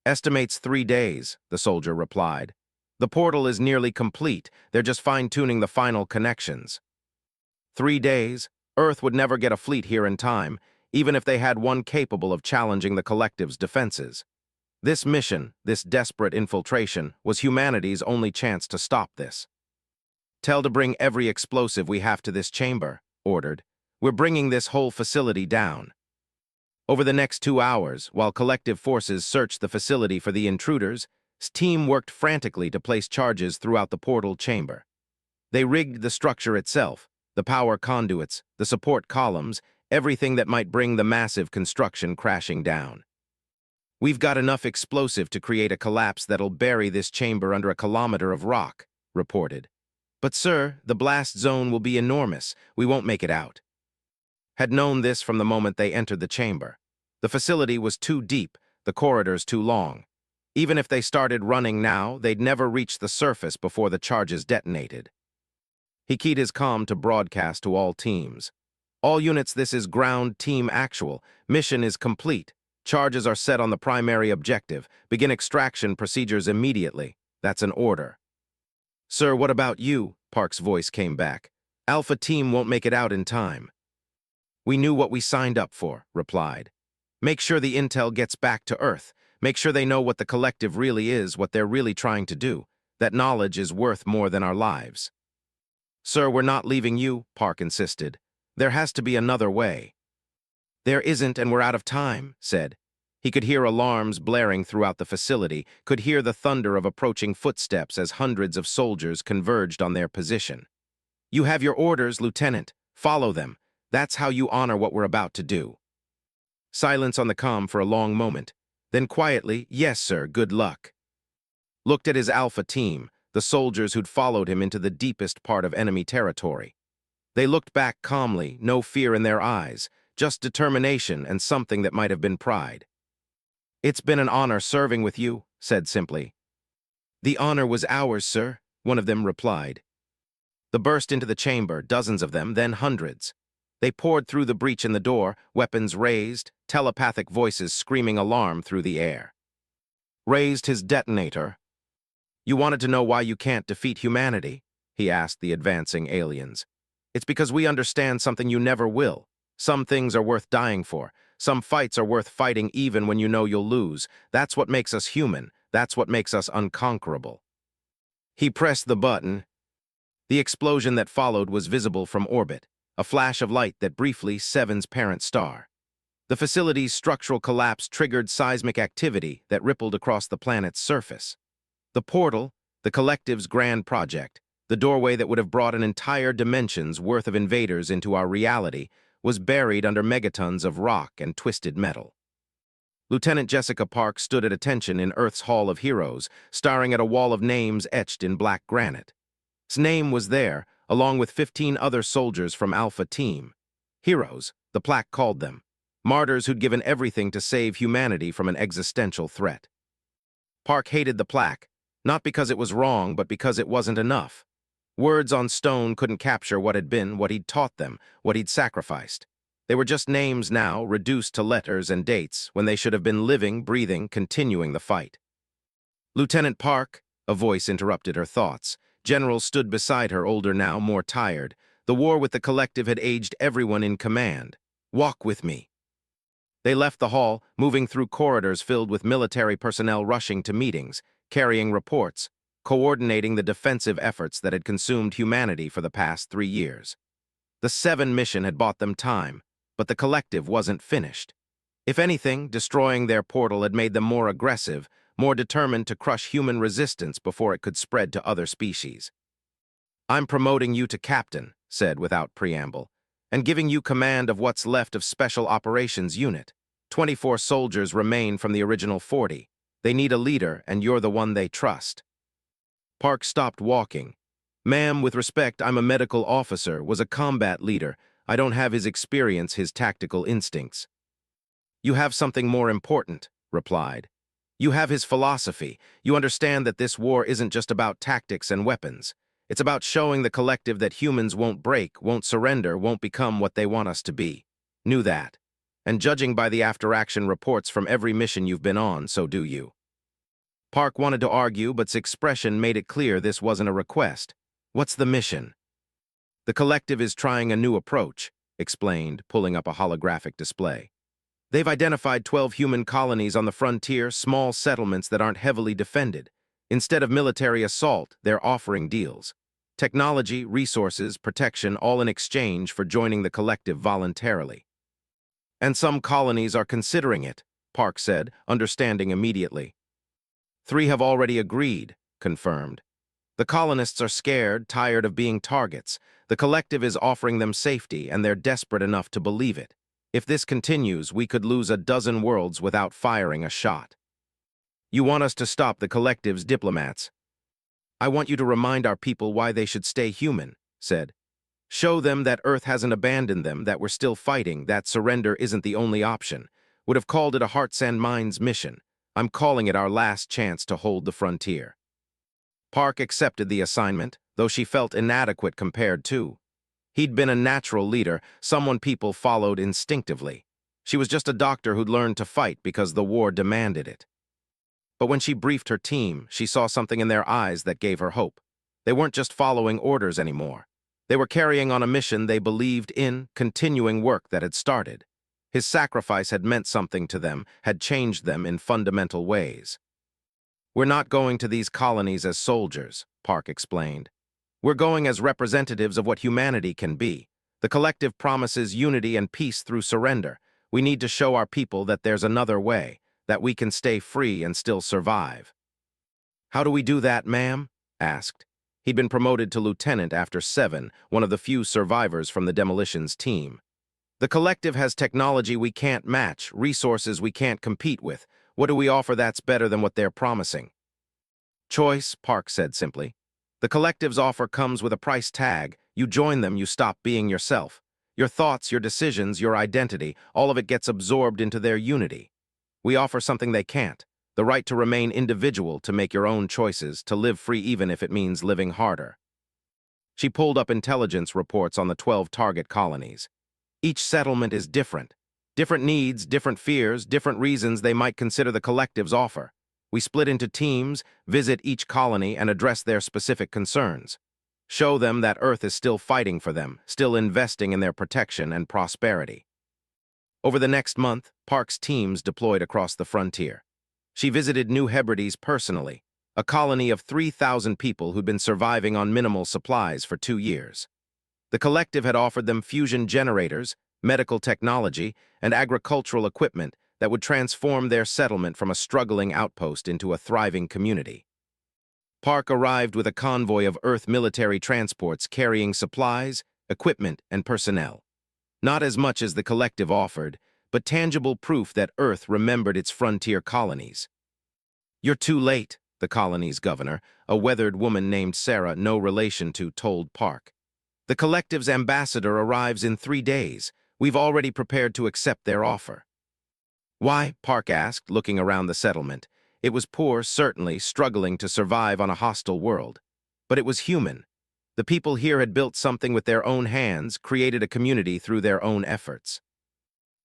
"Estimates 3 days," the soldier replied. "The portal is nearly complete. They're just fine-tuning the final connections." 3 days? Earth would never get a fleet here in time, even if they had one capable of challenging the collective's defenses. This mission, this desperate infiltration, was humanity's only chance to stop this. "Tell to bring every explosive we have to this chamber," ordered. "We're bringing this whole facility down." Over the next 2 hours, while collective forces searched the facility for the intruders, his team worked frantically to place charges throughout the portal chamber. They rigged the structure itself, the power conduits, the support columns, everything that might bring the massive construction crashing down. "We've got enough explosive to create a collapse that'll bury this chamber under a kilometer of rock," reported. "But sir, the blast zone will be enormous. We won't make it out." Had known this from the moment they entered the chamber. The facility was too deep, the corridors too long. Even if they started running now, they'd never reach the surface before the charges detonated. He keyed his comm to broadcast to all teams. "All units, this is ground team actual. Mission is complete. Charges are set on the primary objective. Begin extraction procedures immediately. That's an order." "Sir, what about you?" Park's voice came back. "Alpha team won't make it out in time." "We knew what we signed up for," replied. "Make sure the intel gets back to Earth. Make sure they know what the collective really is, what they're really trying to do. That knowledge is worth more than our lives." "Sir, we're not leaving you," Park insisted. "There has to be another way." "There isn't, and we're out of time," said. He could hear alarms blaring throughout the facility, could hear the thunder of approaching footsteps as hundreds of soldiers converged on their position. "You have your orders, Lieutenant. Follow them. That's how you honor what we're about to do." Silence on the comm for a long moment. Then quietly, "Yes, sir, good luck." Looked at his Alpha team, the soldiers who'd followed him into the deepest part of enemy territory. They looked back calmly, no fear in their eyes, just determination and something that might have been pride. "It's been an honor serving with you," said simply. "The honor was ours, sir," one of them replied. They burst into the chamber, dozens of them, then hundreds. They poured through the breach in the door, weapons raised, telepathic voices screaming alarm through the air. Raised his detonator. "You wanted to know why you can't defeat humanity?" he asked the advancing aliens. "It's because we understand something you never will. Some things are worth dying for. Some fights are worth fighting even when you know you'll lose. That's what makes us human. That's what makes us unconquerable." He pressed the button. The explosion that followed was visible from orbit, a flash of light that briefly Seven's parent star. The facility's structural collapse triggered seismic activity that rippled across the planet's surface. The portal, the collective's grand project, the doorway that would have brought an entire dimension's worth of invaders into our reality, was buried under megatons of rock and twisted metal. Lieutenant Jessica Park stood at attention in Earth's Hall of Heroes, staring at a wall of names etched in black granite. His name was there, along with 15 other soldiers from Alpha Team. Heroes, the plaque called them. Martyrs who'd given everything to save humanity from an existential threat. Park hated the plaque, not because it was wrong, but because it wasn't enough. Words on stone couldn't capture what had been, what he'd taught them, what he'd sacrificed. They were just names now, reduced to letters and dates, when they should have been living, breathing, continuing the fight. "Lieutenant Park," a voice interrupted her thoughts. General stood beside her, older now, more tired. The war with the collective had aged everyone in command. "Walk with me." They left the hall, moving through corridors filled with military personnel rushing to meetings, carrying reports. coordinating the defensive efforts that had consumed humanity for the past 3 years. The Seven mission had bought them time, but the collective wasn't finished. If anything, destroying their portal had made them more aggressive, more determined to crush human resistance before it could spread to other species. "I'm promoting you to captain," said without preamble, "and giving you command of what's left of Special Operations Unit. 24 soldiers remain from the original 40. They need a leader, and you're the one they trust." Park stopped walking. "Ma'am, with respect, I'm a medical officer, was a combat leader. I don't have his experience, his tactical instincts." "You have something more important," replied. "You have his philosophy. You understand that this war isn't just about tactics and weapons. It's about showing the collective that humans won't break, won't surrender, won't become what they want us to be. Knew that. And judging by the after-action reports from every mission you've been on, so do you." Park wanted to argue, but his expression made it clear this wasn't a request. "What's the mission?" "The collective is trying a new approach," explained, pulling up a holographic display. "They've identified 12 human colonies on the frontier, small settlements that aren't heavily defended. Instead of military assault, they're offering deals. Technology, resources, protection, all in exchange for joining the collective voluntarily." "And some colonies are considering it," Park said, understanding immediately. 3 have already agreed," confirmed. "The colonists are scared, tired of being targets. The collective is offering them safety, and they're desperate enough to believe it. If this continues, we could lose a dozen worlds without firing a shot." "You want us to stop the collective's diplomats?" "I want you to remind our people why they should stay human," said. "Show them that Earth hasn't abandoned them, that we're still fighting, that surrender isn't the only option. Would have called it a hearts and minds mission. I'm calling it our last chance to hold the frontier." Park accepted the assignment, though she felt inadequate compared to. He'd been a natural leader, someone people followed instinctively. She was just a doctor who'd learned to fight because the war demanded it. But when she briefed her team, she saw something in their eyes that gave her hope. They weren't just following orders anymore. They were carrying on a mission they believed in, continuing work that had started. His sacrifice had meant something to them, had changed them in fundamental ways. "We're not going to these colonies as soldiers," Park explained. "We're going as representatives of what humanity can be. The collective promises unity and peace through surrender. We need to show our people that there's another way, that we can stay free and still survive." "How do we do that, ma'am?" asked. He'd been promoted to lieutenant after 7, one of the few survivors from the demolitions team. "The collective has technology we can't match, resources we can't compete with. What do we offer that's better than what they're promising?" "Choice," Park said simply. "The collective's offer comes with a price tag. You join them, you stop being yourself. Your thoughts, your decisions, your identity, all of it gets absorbed into their unity. We offer something they can't, the right to remain individual, to make your own choices, to live free even if it means living harder." She pulled up intelligence reports on the 12 target colonies. Each settlement is different. Different needs, different fears, different reasons they might consider the collective's offer. We split into teams, visit each colony, and address their specific concerns. Show them that Earth is still fighting for them, still investing in their protection and prosperity. Over the next month, Park's teams deployed across the frontier. She visited New Hebrides personally, a colony of 3,000 people who'd been surviving on minimal supplies for 2 years. The collective had offered them fusion generators, medical technology, and agricultural equipment that would transform their settlement from a struggling outpost into a thriving community. Park arrived with a convoy of Earth military transports carrying supplies, equipment, and personnel. Not as much as the collective offered, but tangible proof that Earth remembered its frontier colonies. "You're too late," the colony's governor, a weathered woman named Sarah, no relation to, told Park. "The collective's ambassador arrives in 3 days. We've already prepared to accept their offer." "Why?" Park asked, looking around the settlement. It was poor, certainly, struggling to survive on a hostile world. But it was human. The people here had built something with their own hands, created a community through their own efforts.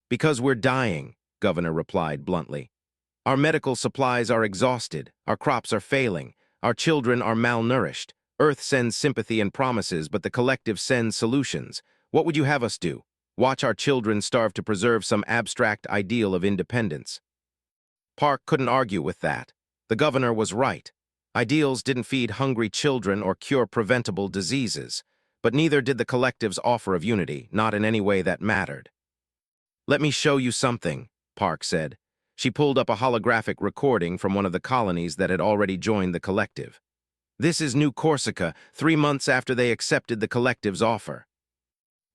"Because we're dying," Governor replied bluntly. "Our medical supplies are exhausted, our crops are failing, our children are malnourished. Earth sends sympathy and promises, but the collective sends solutions. What would you have us do? Watch our children starve to preserve some abstract ideal of independence?" Park couldn't argue with that. The governor was right. Ideals didn't feed hungry children or cure preventable diseases, but neither did the collective's offer of unity, not in any way that mattered. "Let me show you something," Park said. She pulled up a holographic recording from one of the colonies that had already joined the collective. "This is New Corsica, 3 months after they accepted the collective's offer."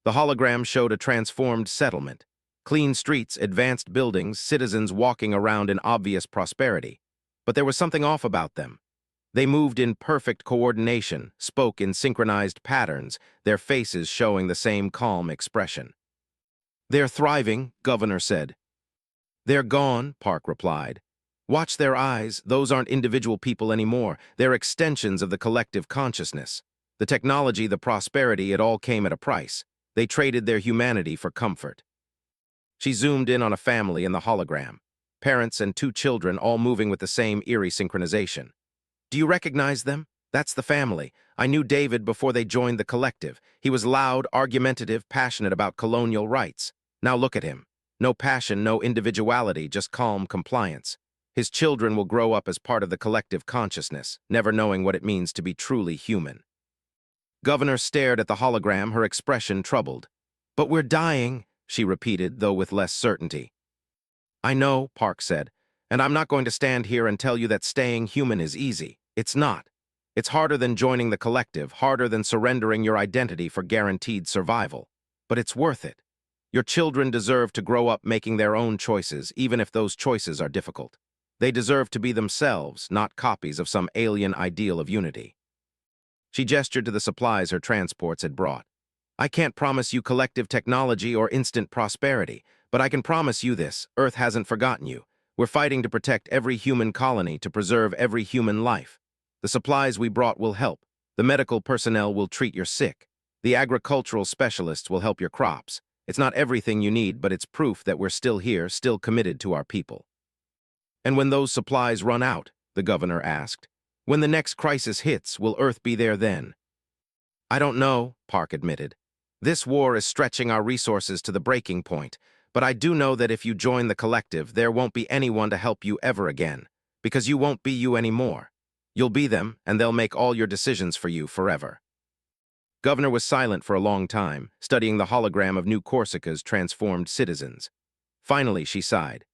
The hologram showed a transformed settlement. Clean streets, advanced buildings, citizens walking around in obvious prosperity. But there was something off about them. They moved in perfect coordination, spoke in synchronized patterns, their faces showing the same calm expression. "They're thriving," Governor said. "They're gone," Park replied. "Watch their eyes. Those aren't individual people anymore. They're extensions of the collective consciousness. The technology, the prosperity, it all came at a price. They traded their humanity for comfort." She zoomed in on a family in the hologram. Parents and 2 children all moving with the same eerie synchronization. "Do you recognize them? That's the family. I knew David before they joined the collective. He was loud, argumentative, passionate about colonial rights. Now look at him. No passion, no individuality, just calm compliance. His children will grow up as part of the collective consciousness, never knowing what it means to be truly human." Governor stared at the hologram, her expression troubled. "But we're dying," she repeated, though with less certainty. "I know," Park said, "and I'm not going to stand here and tell you that staying human is easy. It's not. It's harder than joining the collective, harder than surrendering your identity for guaranteed survival. But it's worth it. Your children deserve to grow up making their own choices, even if those choices are difficult. They deserve to be themselves, not copies of some alien ideal of unity." She gestured to the supplies her transports had brought. "I can't promise you collective technology or instant prosperity, but I can promise you this: Earth hasn't forgotten you. We're fighting to protect every human colony, to preserve every human life. The supplies we brought will help. The medical personnel will treat your sick. The agricultural specialists will help your crops. It's not everything you need, but it's proof that we're still here, still committed to our people." "And when those supplies run out," the governor asked, "when the next crisis hits, will Earth be there then?" "I don't know," Park admitted. "This war is stretching our resources to the breaking point, but I do know that if you join the collective, there won't be anyone to help you ever again, because you won't be you anymore. You'll be them, and they'll make all your decisions for you forever." Governor was silent for a long time, studying the hologram of New Corsica's transformed citizens. Finally, she sighed.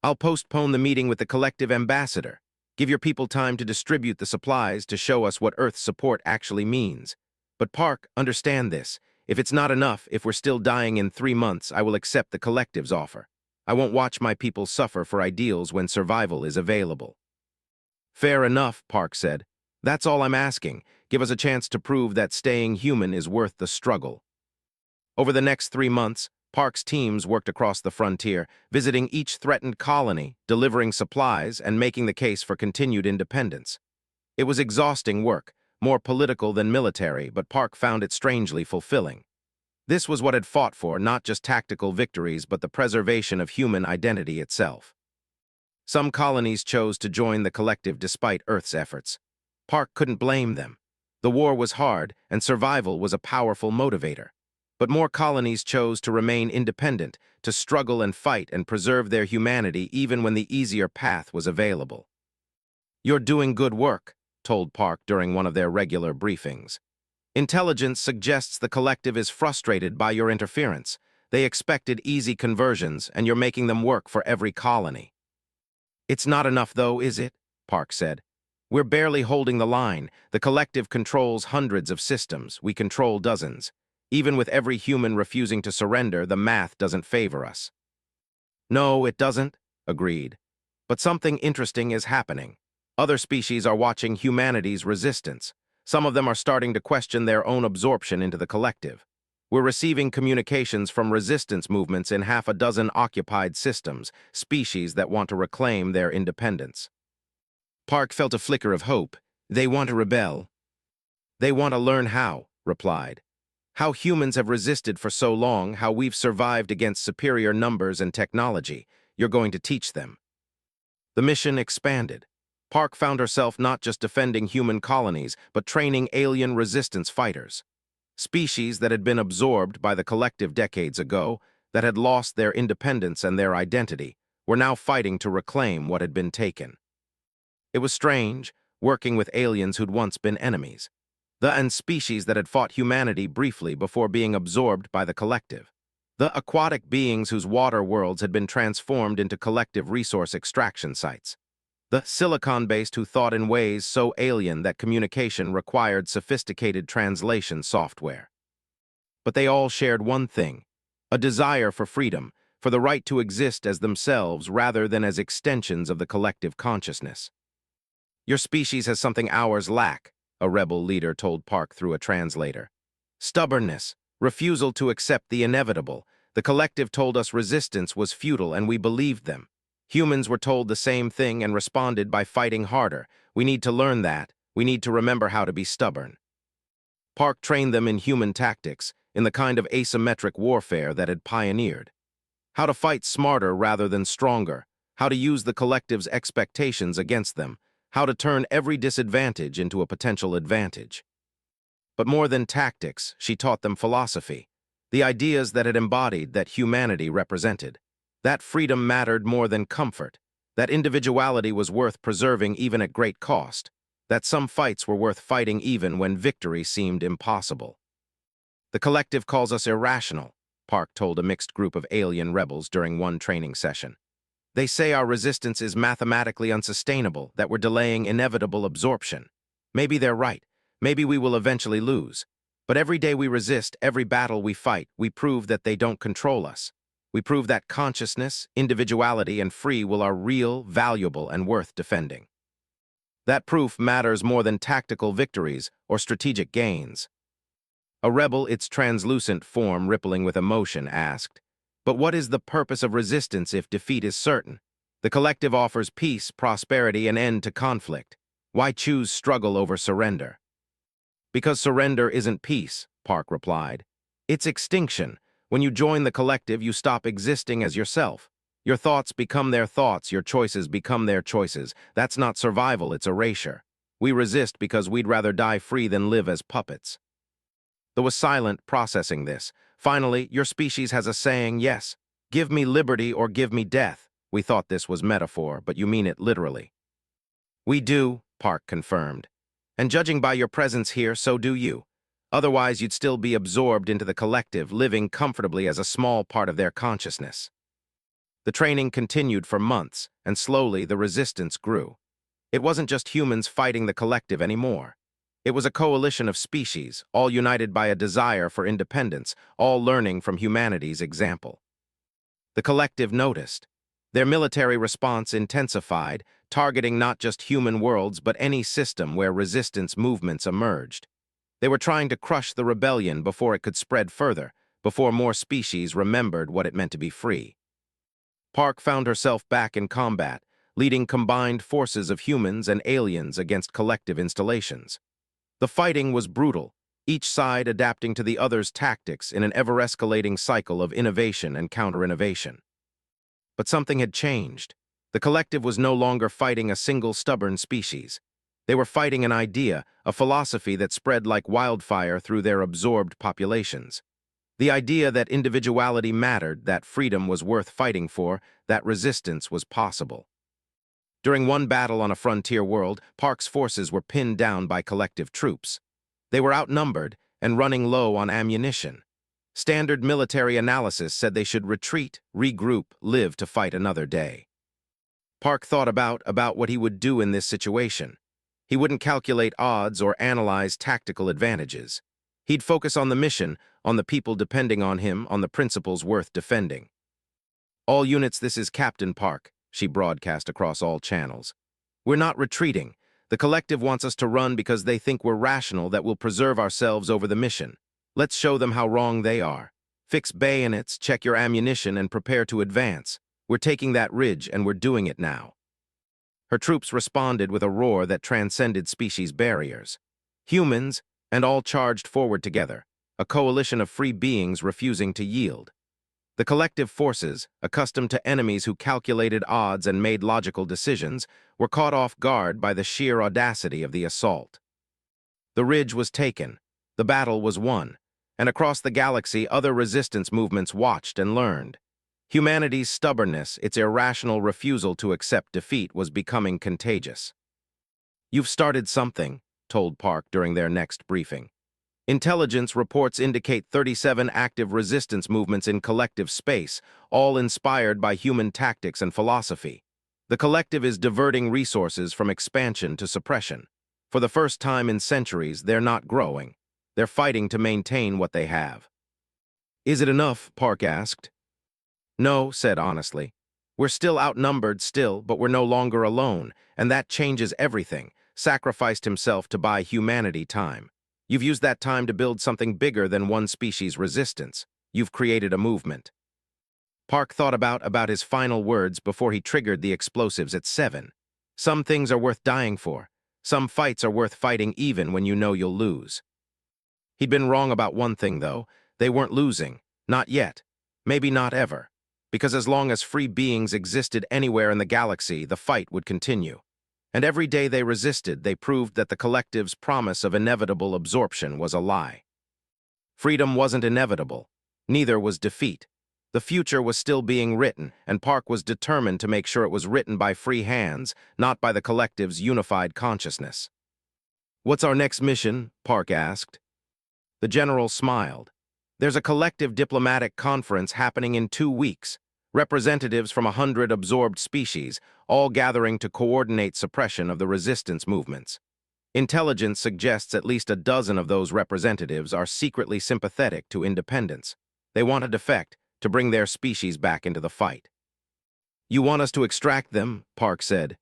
"I'll postpone the meeting with the collective ambassador. Give your people time to distribute the supplies to show us what Earth's support actually means. But Park, understand this. If it's not enough, if we're still dying in 3 months, I will accept the collective's offer. I won't watch my people suffer for ideals when survival is available." "Fair enough," Park said. "That's all I'm asking. Give us a chance to prove that staying human is worth the struggle." Over the next 3 months, Park's teams worked across the frontier, visiting each threatened colony, delivering supplies, and making the case for continued independence. It was exhausting work, more political than military, but Park found it strangely fulfilling. This was what it fought for, not just tactical victories, but the preservation of human identity itself. Some colonies chose to join the collective despite Earth's efforts. Park couldn't blame them. The war was hard, and survival was a powerful motivator. But more colonies chose to remain independent, to struggle and fight and preserve their humanity even when the easier path was available. "You're doing good work," told Park during one of their regular briefings. "Intelligence suggests the collective is frustrated by your interference. They expected easy conversions, and you're making them work for every colony." "It's not enough, though, is it?" Park said. "We're barely holding the line. The collective controls hundreds of systems. We control dozens. Even with every human refusing to surrender, the math doesn't favor us." "No, it doesn't," agreed. "But something interesting is happening. Other species are watching humanity's resistance. Some of them are starting to question their own absorption into the collective. We're receiving communications from resistance movements in half a dozen occupied systems, species that want to reclaim their independence." Park felt a flicker of hope. "They want to rebel." "They want to learn how," replied. "How humans have resisted for so long, how we've survived against superior numbers and technology. You're going to teach them." The mission expanded. Park found herself not just defending human colonies, but training alien resistance fighters. Species that had been absorbed by the collective decades ago, that had lost their independence and their identity, were now fighting to reclaim what had been taken. It was strange. working with aliens who'd once been enemies. The species that had fought humanity briefly before being absorbed by the collective. The aquatic beings whose water worlds had been transformed into collective resource extraction sites. The silicon-based who thought in ways so alien that communication required sophisticated translation software. But they all shared one thing, a desire for freedom, for the right to exist as themselves rather than as extensions of the collective consciousness. "Your species has something ours lack," a rebel leader told Park through a translator. "Stubbornness, refusal to accept the inevitable. The collective told us resistance was futile and we believed them. Humans were told the same thing and responded by fighting harder. We need to learn that. We need to remember how to be stubborn." Park trained them in human tactics, in the kind of asymmetric warfare that had pioneered. How to fight smarter rather than stronger, how to use the collective's expectations against them, how to turn every disadvantage into a potential advantage. But more than tactics, she taught them philosophy, the ideas that it embodied that humanity represented. That freedom mattered more than comfort, that individuality was worth preserving even at great cost, that some fights were worth fighting even when victory seemed impossible. "The collective calls us irrational," Park told a mixed group of alien rebels during one training session. "They say our resistance is mathematically unsustainable, that we're delaying inevitable absorption. Maybe they're right. Maybe we will eventually lose. But every day we resist, every battle we fight, we prove that they don't control us. We prove that consciousness, individuality, and free will are real, valuable, and worth defending. That proof matters more than tactical victories or strategic gains." A rebel, its translucent form rippling with emotion, asked, "But what is the purpose of resistance if defeat is certain? The collective offers peace, prosperity, and end to conflict. Why choose struggle over surrender?" "Because surrender isn't peace," Park replied. "It's extinction. When you join the collective, you stop existing as yourself. Your thoughts become their thoughts, your choices become their choices. That's not survival, it's erasure. We resist because we'd rather die free than live as puppets." There was silent, processing this. Finally, "Your species has a saying, yes. Give me liberty or give me death." "We thought this was metaphor, but you mean it literally." "We do," Park confirmed. "And judging by your presence here, so do you. Otherwise, you'd still be absorbed into the collective, living comfortably as a small part of their consciousness." The training continued for months, and slowly the resistance grew. It wasn't just humans fighting the collective anymore. It was a coalition of species, all united by a desire for independence, all learning from humanity's example. The collective noticed. Their military response intensified, targeting not just human worlds but any system where resistance movements emerged. They were trying to crush the rebellion before it could spread further, before more species remembered what it meant to be free. Park found herself back in combat, leading combined forces of humans and aliens against collective installations. The fighting was brutal, each side adapting to the other's tactics in an ever-escalating cycle of innovation and counter-innovation. But something had changed. The collective was no longer fighting a single stubborn species. They were fighting an idea, a philosophy that spread like wildfire through their absorbed populations. The idea that individuality mattered, that freedom was worth fighting for, that resistance was possible. During one battle on a frontier world, Park's forces were pinned down by collective troops. They were outnumbered and running low on ammunition. Standard military analysis said they should retreat, regroup, live to fight another day. Park thought about what he would do in this situation. He wouldn't calculate odds or analyze tactical advantages. He'd focus on the mission, on the people depending on him, on the principles worth defending. "All units, this is Captain Park," she broadcast across all channels. "We're not retreating. The collective wants us to run because they think we're rational, that we'll preserve ourselves over the mission. Let's show them how wrong they are. Fix bayonets, check your ammunition, and prepare to advance. We're taking that ridge, and we're doing it now." Her troops responded with a roar that transcended species barriers. Humans, and all charged forward together, a coalition of free beings refusing to yield. The collective forces, accustomed to enemies who calculated odds and made logical decisions, were caught off guard by the sheer audacity of the assault. The ridge was taken, the battle was won, and across the galaxy other resistance movements watched and learned. Humanity's stubbornness, its irrational refusal to accept defeat, was becoming contagious. "You've started something," told Park during their next briefing. Intelligence reports indicate 37 active resistance movements in collective space, all inspired by human tactics and philosophy. The collective is diverting resources from expansion to suppression. For the first time in centuries, they're not growing. They're fighting to maintain what they have. "Is it enough?" Park asked. "No," said honestly. "We're still outnumbered still, but we're no longer alone, and that changes everything." Sacrificed himself to buy humanity time. You've used that time to build something bigger than one species' resistance. You've created a movement. Park thought about his final words before he triggered the explosives at 7. Some things are worth dying for. Some fights are worth fighting even when you know you'll lose. He'd been wrong about one thing, though. They weren't losing. Not yet. Maybe not ever. Because as long as free beings existed anywhere in the galaxy, the fight would continue. And every day they resisted, they proved that the collective's promise of inevitable absorption was a lie. Freedom wasn't inevitable. Neither was defeat. The future was still being written, and Park was determined to make sure it was written by free hands, not by the collective's unified consciousness. "What's our next mission?" Park asked. The general smiled. "There's a collective diplomatic conference happening in 2 weeks. Representatives from 100 absorbed species, all gathering to coordinate suppression of the resistance movements. Intelligence suggests at least a dozen of those representatives are secretly sympathetic to independence. They want a defect to bring their species back into the fight." "You want us to extract them?" Park said.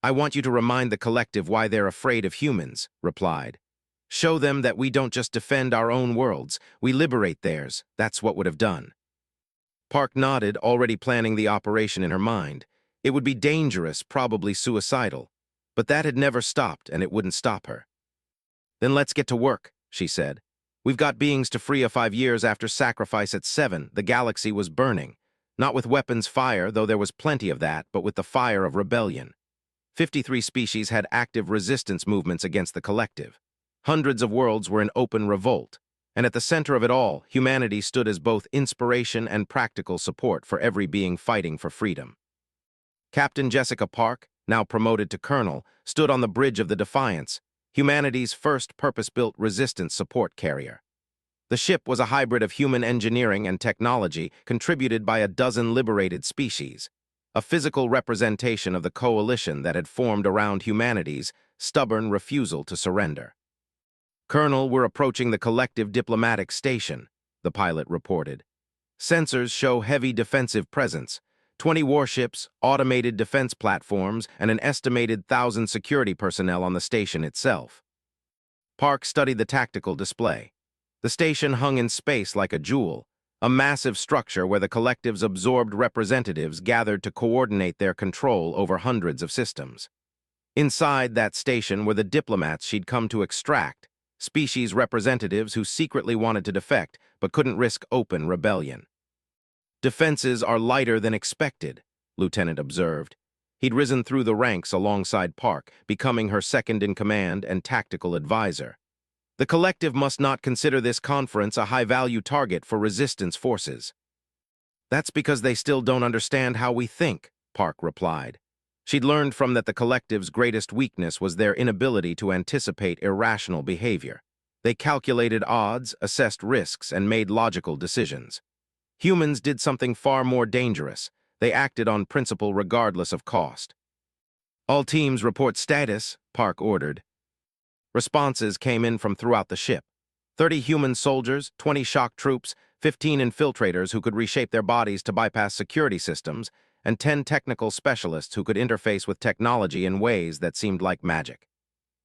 "I want you to remind the collective why they're afraid of humans," replied. "Show them that we don't just defend our own worlds, we liberate theirs. That's what would have done." Park nodded, already planning the operation in her mind. It would be dangerous, probably suicidal. But that had never stopped, and it wouldn't stop her. "Then let's get to work," she said. "We've got beings to free 5 years after sacrifice at 7. The galaxy was burning. Not with weapons fire, though there was plenty of that, but with the fire of rebellion. 53 species had active resistance movements against the collective. Hundreds of worlds were in open revolt. And at the center of it all, humanity stood as both inspiration and practical support for every being fighting for freedom. Captain Jessica Park, now promoted to colonel, stood on the bridge of the Defiance, humanity's first purpose-built resistance support carrier. The ship was a hybrid of human engineering and technology contributed by a dozen liberated species, a physical representation of the coalition that had formed around humanity's stubborn refusal to surrender. "Colonel, we're approaching the collective diplomatic station," the pilot reported. "Sensors show heavy defensive presence, 20 warships, automated defense platforms, and an estimated 1,000 security personnel on the station itself." Park studied the tactical display. The station hung in space like a jewel, a massive structure where the collective's absorbed representatives gathered to coordinate their control over hundreds of systems. Inside that station were the diplomats she'd come to extract, species representatives who secretly wanted to defect but couldn't risk open rebellion. "Defenses are lighter than expected," Lieutenant observed. He'd risen through the ranks alongside Park, becoming her second-in-command and tactical advisor. "The collective must not consider this conference a high-value target for resistance forces." "That's because they still don't understand how we think," Park replied. She'd learned from that the collective's greatest weakness was their inability to anticipate irrational behavior. They calculated odds, assessed risks, and made logical decisions. Humans did something far more dangerous. They acted on principle regardless of cost. "All teams report status," Park ordered. Responses came in from throughout the ship. 30 human soldiers, 20 shock troops, 15 infiltrators who could reshape their bodies to bypass security systems, and 10 technical specialists who could interface with technology in ways that seemed like magic.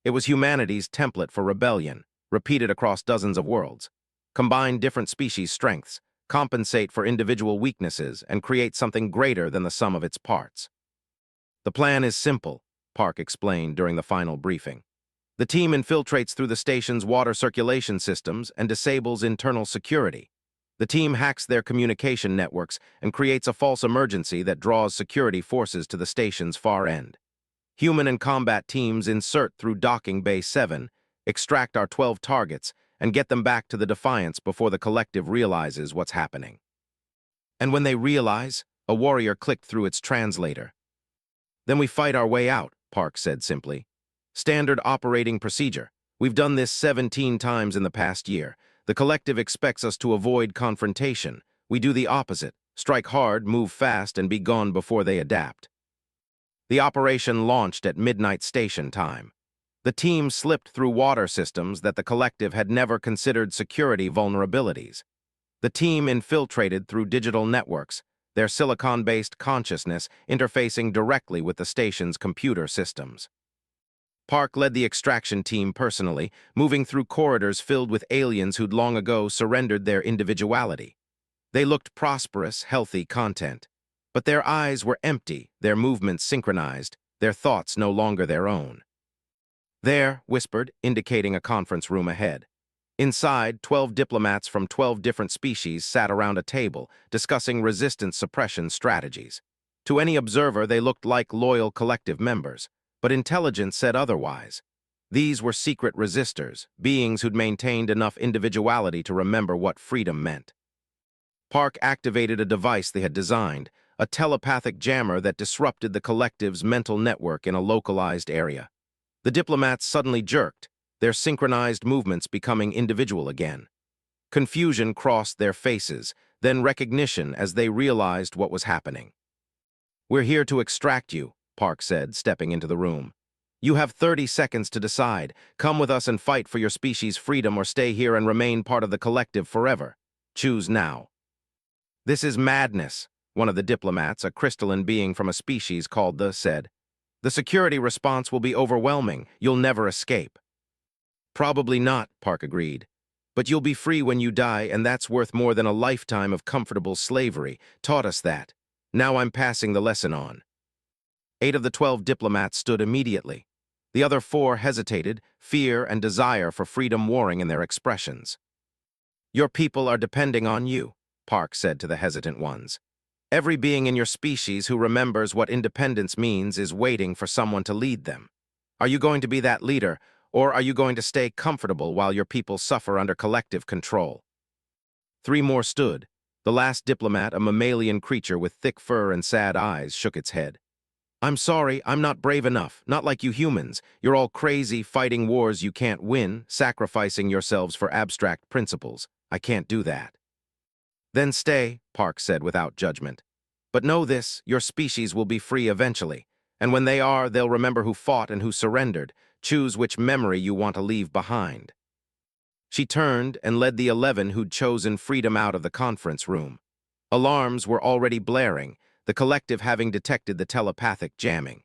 It was humanity's template for rebellion, repeated across dozens of worlds. Combine different species' strengths, compensate for individual weaknesses, and create something greater than the sum of its parts. "The plan is simple," Park explained during the final briefing. "The team infiltrates through the station's water circulation systems and disables internal security. The team hacks their communication networks and creates a false emergency that draws security forces to the station's far end. Human and combat teams insert through docking bay 7, extract our 12 targets, and get them back to the Defiance before the collective realizes what's happening." "And when they realize," a warrior clicked through its translator. "Then we fight our way out," Park said simply. Standard operating procedure. We've done this 17 times in the past year. The collective expects us to avoid confrontation. We do the opposite. Strike hard, move fast, and be gone before they adapt. The operation launched at midnight station time. The team slipped through water systems that the collective had never considered security vulnerabilities. The team infiltrated through digital networks, their silicon-based consciousness interfacing directly with the station's computer systems. Park led the extraction team personally, moving through corridors filled with aliens who'd long ago surrendered their individuality. They looked prosperous, healthy content. But their eyes were empty, their movements synchronized, their thoughts no longer their own. There, whispered, indicating a conference room ahead. Inside, 12 diplomats from 12 different species sat around a table, discussing resistance suppression strategies. To any observer, they looked like loyal collective members, but intelligence said otherwise. These were secret resistors, beings who'd maintained enough individuality to remember what freedom meant. Park activated a device they had designed, a telepathic jammer that disrupted the collective's mental network in a localized area. The diplomats suddenly jerked, their synchronized movements becoming individual again. Confusion crossed their faces, then recognition as they realized what was happening. "We're here to extract you," Park said, stepping into the room. "You have 30 seconds to decide. Come with us and fight for your species' freedom or stay here and remain part of the collective forever. Choose now." "This is madness," one of the diplomats, a crystalline being from a species called said. "The security response will be overwhelming. You'll never escape." "Probably not," Park agreed. "But you'll be free when you die, and that's worth more than a lifetime of comfortable slavery. Taught us that. Now I'm passing the lesson on." 8 of the 12 diplomats stood immediately. The other 4 hesitated, fear and desire for freedom warring in their expressions. "Your people are depending on you," Park said to the hesitant ones. "Every being in your species who remembers what independence means is waiting for someone to lead them. Are you going to be that leader, or are you going to stay comfortable while your people suffer under collective control?" 3 more stood. The last diplomat, a mammalian creature with thick fur and sad eyes, shook its head. "I'm sorry, I'm not brave enough, not like you humans. You're all crazy, fighting wars you can't win, sacrificing yourselves for abstract principles. I can't do that." "Then stay," Park said without judgment. "But know this, your species will be free eventually, and when they are, they'll remember who fought and who surrendered. Choose which memory you want to leave behind." She turned and led the 11 who'd chosen freedom out of the conference room. Alarms were already blaring, the collective having detected the telepathic jamming.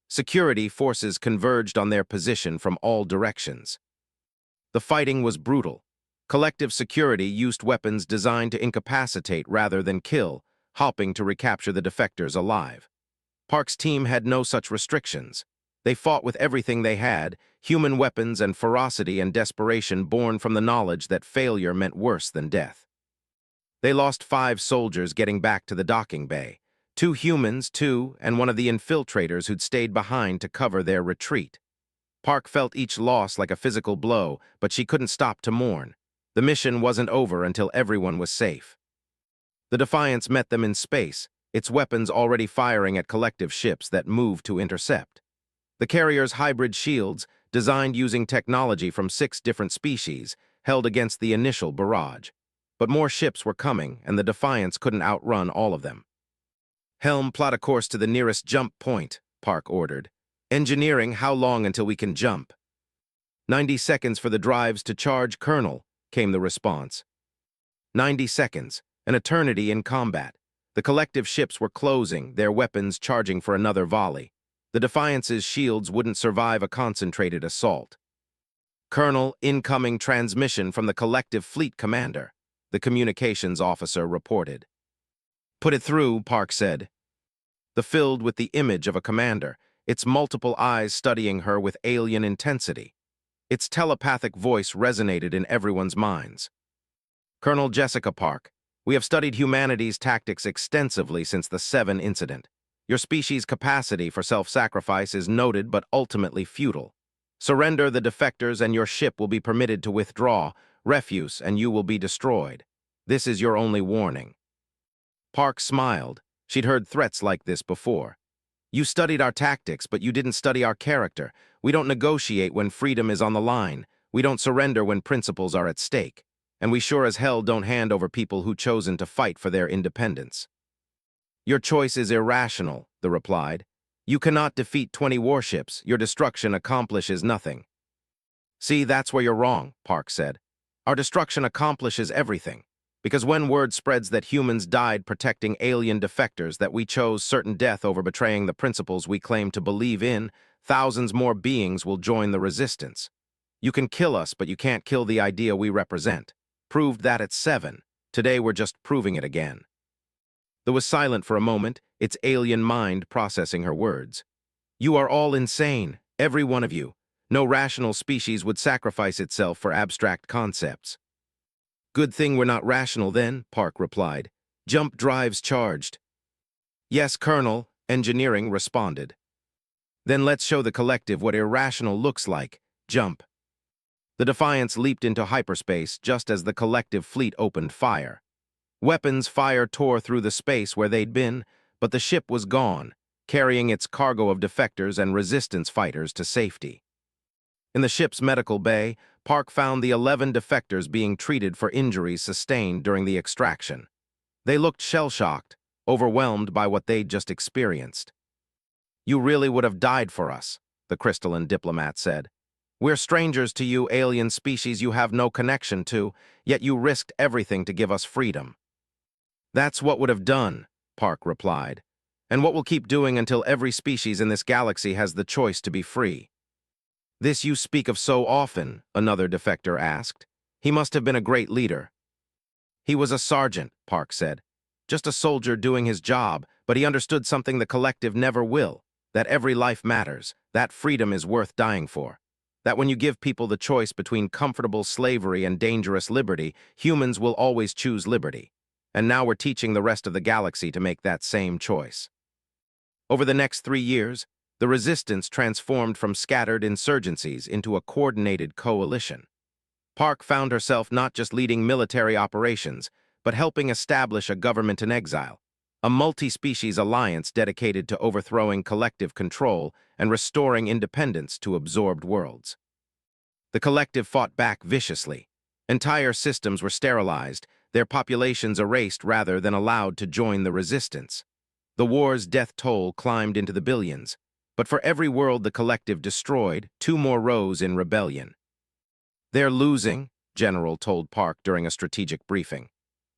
Security forces converged on their position from all directions. The fighting was brutal. Collective security used weapons designed to incapacitate rather than kill, hoping to recapture the defectors alive. Park's team had no such restrictions. They fought with everything they had, human weapons and ferocity and desperation born from the knowledge that failure meant worse than death. They lost 5 soldiers getting back to the docking bay. 2 humans, 2, and one of the infiltrators who'd stayed behind to cover their retreat. Park felt each loss like a physical blow, but she couldn't stop to mourn. The mission wasn't over until everyone was safe. The Defiance met them in space, its weapons already firing at collective ships that moved to intercept. The carrier's hybrid shields, designed using technology from 6 different species, held against the initial barrage. But more ships were coming, and the Defiance couldn't outrun all of them. "Helm, plot a course to the nearest jump point," Park ordered. "Engineering, how long until we can jump?" 90 seconds for the drives to charge, Colonel," came the response. 90 seconds, an eternity in combat. The collective ships were closing, their weapons charging for another volley. The Defiance's shields wouldn't survive a concentrated assault. "Colonel, incoming transmission from the collective fleet commander," the communications officer reported. "Put it through," Park said. The filled with the image of a commander, its multiple eyes studying her with alien intensity. Its telepathic voice resonated in everyone's minds. "Colonel Jessica Park, we have studied humanity's tactics extensively since the 7 incident. Your species' capacity for self-sacrifice is noted but ultimately futile. Surrender the defectors and your ship will be permitted to withdraw, refuse, and you will be destroyed. This is your only warning." Park smiled. She'd heard threats like this before. You studied our tactics, but you didn't study our character. We don't negotiate when freedom is on the line. We don't surrender when principles are at stake. And we sure as hell don't hand over people who've chosen to fight for their independence. Your choice is irrational, the replied. You cannot defeat 20 warships. Your destruction accomplishes nothing. See, that's where you're wrong, Park said. Our destruction accomplishes everything. Because when word spreads that humans died protecting alien defectors, that we chose certain death over betraying the principles we claim to believe in, thousands more beings will join the resistance. You can kill us, but you can't kill the idea we represent. Proved that at 7. Today we're just proving it again. There was silent for a moment, its alien mind processing her words. You are all insane, every one of you. No rational species would sacrifice itself for abstract concepts. Good thing we're not rational then, Park replied. Jump drives charged. Yes, Colonel, engineering responded. Then let's show the collective what irrational looks like. Jump. The Defiance leaped into hyperspace just as the collective fleet opened fire. Weapons fire tore through the space where they'd been, but the ship was gone, carrying its cargo of defectors and resistance fighters to safety. In the ship's medical bay, Park found the 11 defectors being treated for injuries sustained during the extraction. They looked shell-shocked, overwhelmed by what they'd just experienced. You really would have died for us, the crystalline diplomat said. We're strangers to you, alien species you have no connection to, yet you risked everything to give us freedom. That's what would have done, Park replied, and what we'll keep doing until every species in this galaxy has the choice to be free. This you speak of so often, another defector asked. He must have been a great leader. He was a sergeant, Park said. Just a soldier doing his job, but he understood something the collective never will, that every life matters, that freedom is worth dying for. That when you give people the choice between comfortable slavery and dangerous liberty, humans will always choose liberty. And now we're teaching the rest of the galaxy to make that same choice. Over the next 3 years, the resistance transformed from scattered insurgencies into a coordinated coalition. Park found herself not just leading military operations, but helping establish a government in exile, a multi-species alliance dedicated to overthrowing collective control and restoring independence to absorbed worlds. The collective fought back viciously. Entire systems were sterilized, their populations erased rather than allowed to join the resistance. The war's death toll climbed into the billions, but for every world the collective destroyed, 2 more rose in rebellion. They're losing, General told Park during a strategic briefing.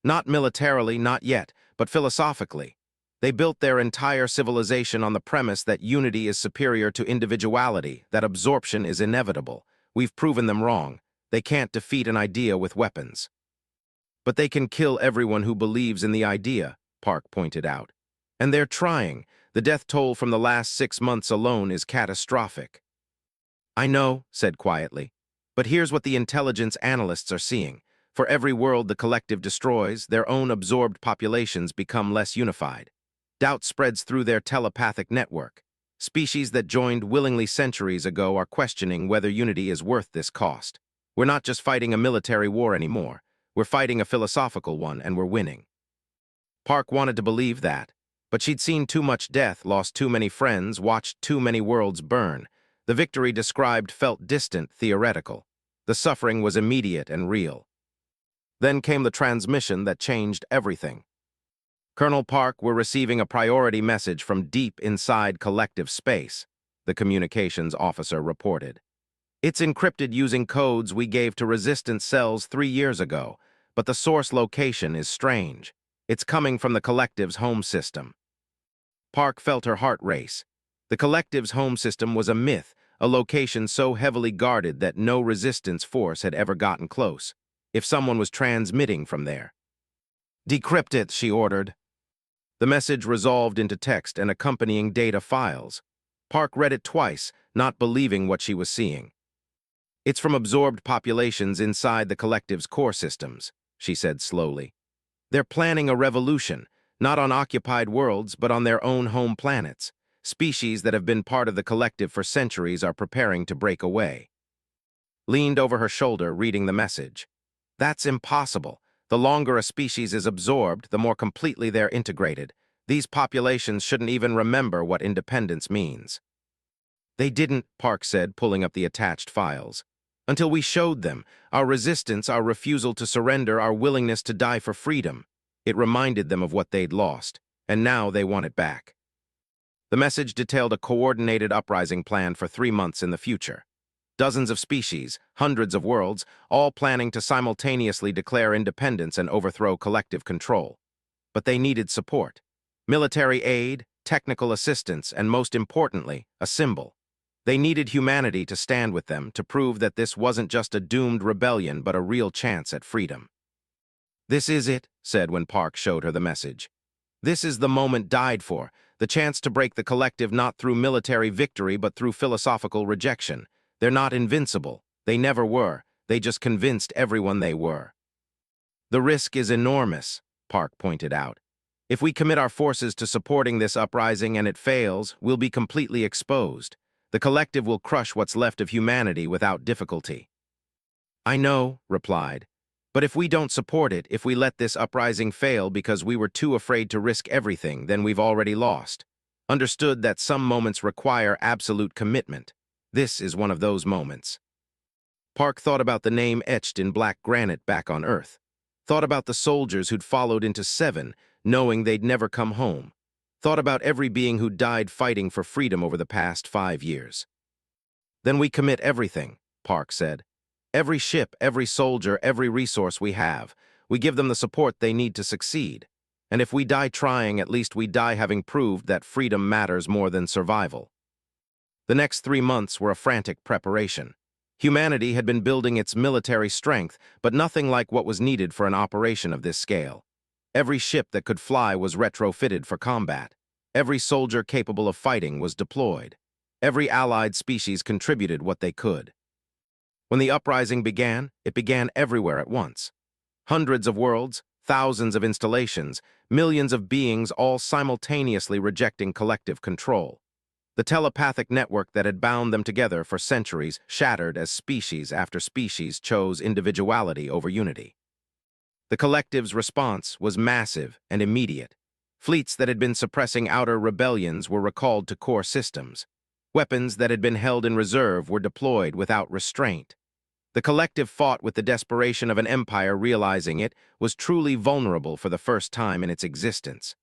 Not militarily, not yet, but philosophically. They built their entire civilization on the premise that unity is superior to individuality, that absorption is inevitable. We've proven them wrong. They can't defeat an idea with weapons. But they can kill everyone who believes in the idea, Park pointed out. And they're trying. The death toll from the last 6 months alone is catastrophic. I know, said quietly. But here's what the intelligence analysts are seeing. For every world the collective destroys, their own absorbed populations become less unified. Doubt spreads through their telepathic network. Species that joined willingly centuries ago are questioning whether unity is worth this cost. We're not just fighting a military war anymore. We're fighting a philosophical one, and we're winning. Park wanted to believe that, but she'd seen too much death, lost too many friends, watched too many worlds burn. The victory described felt distant, theoretical. The suffering was immediate and real. Then came the transmission that changed everything. Colonel Park, we're receiving a priority message from deep inside collective space, the communications officer reported. It's encrypted using codes we gave to resistance cells 3 years ago, but the source location is strange. It's coming from the collective's home system. Park felt her heart race. The collective's home system was a myth, a location so heavily guarded that no resistance force had ever gotten close. If someone was transmitting from there. Decrypt it, she ordered. The message resolved into text and accompanying data files. Park read it twice, not believing what she was seeing. It's from absorbed populations inside the collective's core systems, she said slowly. They're planning a revolution, not on occupied worlds, but on their own home planets. Species that have been part of the collective for centuries are preparing to break away. Leaned over her shoulder, reading the message. That's impossible. The longer a species is absorbed, the more completely they're integrated. These populations shouldn't even remember what independence means. They didn't, Park said, pulling up the attached files. Until we showed them our resistance, our refusal to surrender, our willingness to die for freedom. It reminded them of what they'd lost, and now they want it back. The message detailed a coordinated uprising plan for 3 months in the future. Dozens of species, hundreds of worlds, all planning to simultaneously declare independence and overthrow collective control. But they needed support. Military aid, technical assistance, and most importantly, a symbol. They needed humanity to stand with them to prove that this wasn't just a doomed rebellion but a real chance at freedom. "This is it," said when Park showed her the message. "This is the moment died for, the chance to break the collective not through military victory but through philosophical rejection. They're not invincible. They never were. They just convinced everyone they were." "The risk is enormous," Park pointed out. "If we commit our forces to supporting this uprising and it fails, we'll be completely exposed. The collective will crush what's left of humanity without difficulty." "I know," replied. "But if we don't support it, if we let this uprising fail because we were too afraid to risk everything, then we've already lost. Understood that some moments require absolute commitment. This is one of those moments." Park thought about the name etched in black granite back on Earth. Thought about the soldiers who'd followed into Seven, knowing they'd never come home. Thought about every being who died fighting for freedom over the past 5 years. "Then we commit everything," Park said. "Every ship, every soldier, every resource we have. We give them the support they need to succeed. And if we die trying, at least we die having proved that freedom matters more than survival." The next 3 months were a frantic preparation. Humanity had been building its military strength, but nothing like what was needed for an operation of this scale. Every ship that could fly was retrofitted for combat. Every soldier capable of fighting was deployed. Every allied species contributed what they could. When the uprising began, it began everywhere at once. Hundreds of worlds, thousands of installations, millions of beings all simultaneously rejecting collective control. The telepathic network that had bound them together for centuries shattered as species after species chose individuality over unity. The collective's response was massive and immediate. Fleets that had been suppressing outer rebellions were recalled to core systems. Weapons that had been held in reserve were deployed without restraint. The collective fought with the desperation of an empire realizing it was truly vulnerable for the first time in its existence.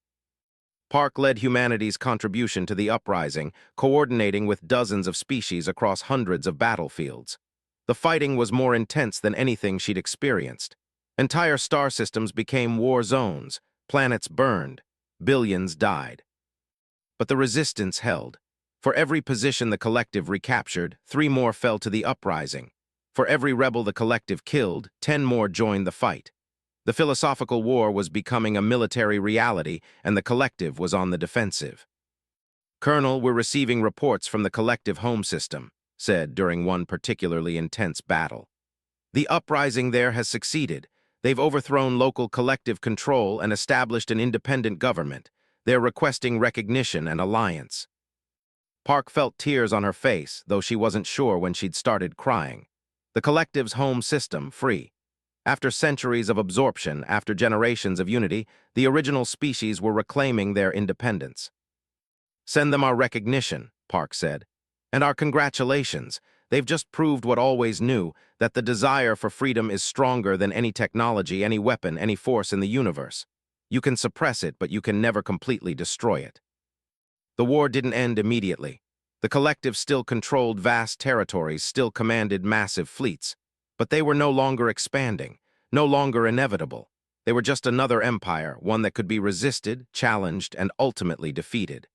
Park led humanity's contribution to the uprising, coordinating with dozens of species across hundreds of battlefields. The fighting was more intense than anything she'd experienced. Entire star systems became war zones, planets burned, billions died. But the resistance held. For every position the collective recaptured, 3 more fell to the uprising. For every rebel the collective killed, 10 more joined the fight. The philosophical war was becoming a military reality, and the collective was on the defensive. "Colonel, we're receiving reports from the collective home system," said during one particularly intense battle. "The uprising there has succeeded. They've overthrown local collective control and established an independent government. They're requesting recognition and alliance." Park felt tears on her face, though she wasn't sure when she'd started crying. The collective's home system, free. After centuries of absorption, after generations of unity, the original species were reclaiming their independence. "Send them our recognition," Park said. "And our congratulations. They've just proved what always knew, that the desire for freedom is stronger than any technology, any weapon, any force in the universe. You can suppress it, but you can never completely destroy it." The war didn't end immediately. The collective still controlled vast territories, still commanded massive fleets. But they were no longer expanding, no longer inevitable. They were just another empire, one that could be resisted, challenged, and ultimately defeated.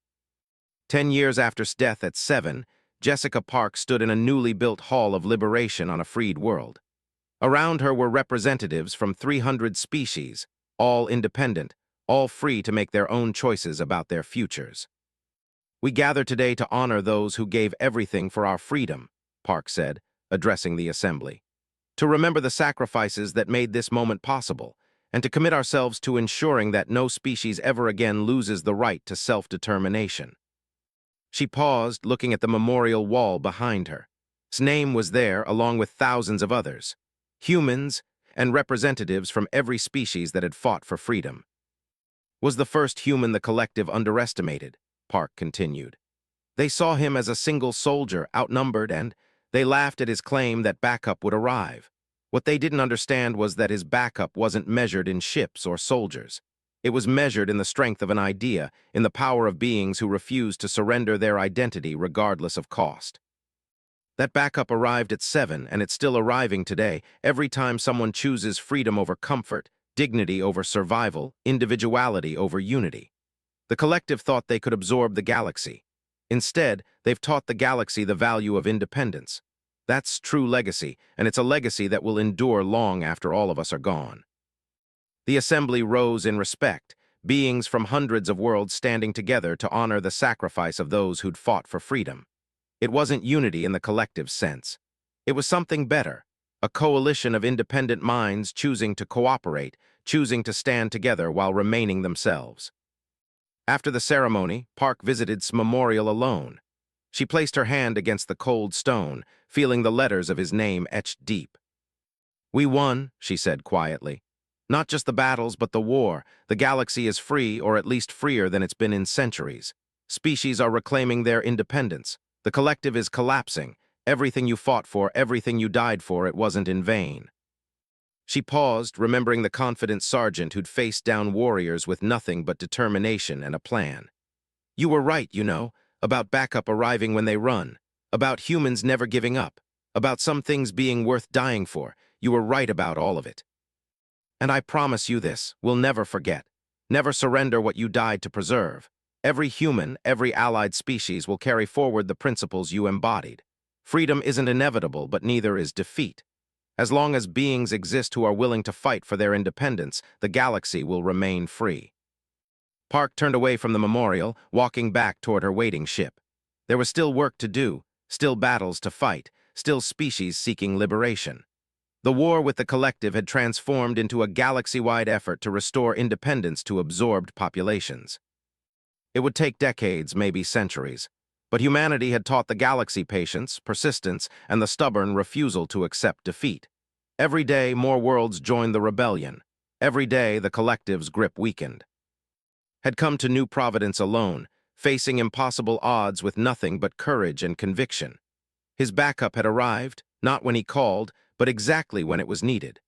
10 years after his death at Seven, Jessica Park stood in a newly built hall of liberation on a freed world. Around her were representatives from 300 species, all independent, all free to make their own choices about their futures. "We gather today to honor those who gave everything for our freedom," Park said, addressing the assembly. "To remember the sacrifices that made this moment possible, and to commit ourselves to ensuring that no species ever again loses the right to self-determination." She paused, looking at the memorial wall behind her. His name was there, along with thousands of others. Humans and representatives from every species that had fought for freedom. was the first human the collective underestimated, Park continued. They saw him as a single soldier, outnumbered, and they laughed at his claim that backup would arrive. What they didn't understand was that his backup wasn't measured in ships or soldiers. It was measured in the strength of an idea, in the power of beings who refused to surrender their identity regardless of cost. That backup arrived at 7, and it's still arriving today, every time someone chooses freedom over comfort, dignity over survival, individuality over unity. The collective thought they could absorb the galaxy. Instead, they've taught the galaxy the value of independence. That's true legacy, and it's a legacy that will endure long after all of us are gone. The assembly rose in respect, beings from hundreds of worlds standing together to honor the sacrifice of those who'd fought for freedom. It wasn't unity in the collective sense. It was something better, a coalition of independent minds choosing to cooperate, choosing to stand together while remaining themselves. After the ceremony, Park visited's memorial alone. She placed her hand against the cold stone, feeling the letters of his name etched deep. "We won," she said quietly. "Not just the battles, but the war. The galaxy is free, or at least freer than it's been in centuries. Species are reclaiming their independence. The collective is collapsing. Everything you fought for, everything you died for, it wasn't in vain." She paused, remembering the confident sergeant who'd faced down warriors with nothing but determination and a plan. "You were right, you know, about backup arriving when they run, about humans never giving up, about some things being worth dying for. You were right about all of it. And I promise you this, we'll never forget. Never surrender what you died to preserve. Every human, every allied species will carry forward the principles you embodied. Freedom isn't inevitable, but neither is defeat. As long as beings exist who are willing to fight for their independence, the galaxy will remain free." Park turned away from the memorial, walking back toward her waiting ship. There was still work to do, still battles to fight, still species seeking liberation. The war with the collective had transformed into a galaxy-wide effort to restore independence to absorbed populations. It would take decades, maybe centuries, but humanity had taught the galaxy patience, persistence, and the stubborn refusal to accept defeat. Every day, more worlds joined the rebellion. Every day, the collective's grip weakened. Had come to New Providence alone, facing impossible odds with nothing but courage and conviction. His backup had arrived, not when he called, but exactly when it was needed.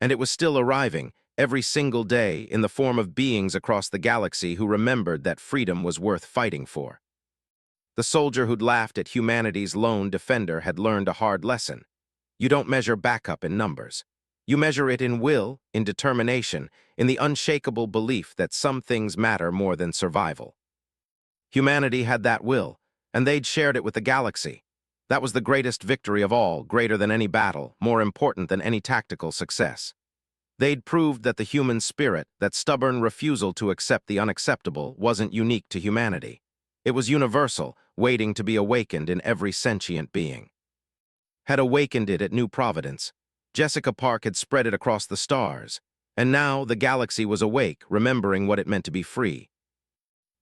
And it was still arriving, every single day, in the form of beings across the galaxy who remembered that freedom was worth fighting for. The soldier who'd laughed at humanity's lone defender had learned a hard lesson. You don't measure backup in numbers. You measure it in will, in determination, in the unshakable belief that some things matter more than survival. Humanity had that will, and they'd shared it with the galaxy. That was the greatest victory of all, greater than any battle, more important than any tactical success. They'd proved that the human spirit, that stubborn refusal to accept the unacceptable, wasn't unique to humanity. It was universal, waiting to be awakened in every sentient being. Had awakened it at New Providence. Jessica Park had spread it across the stars. And now the galaxy was awake, remembering what it meant to be free.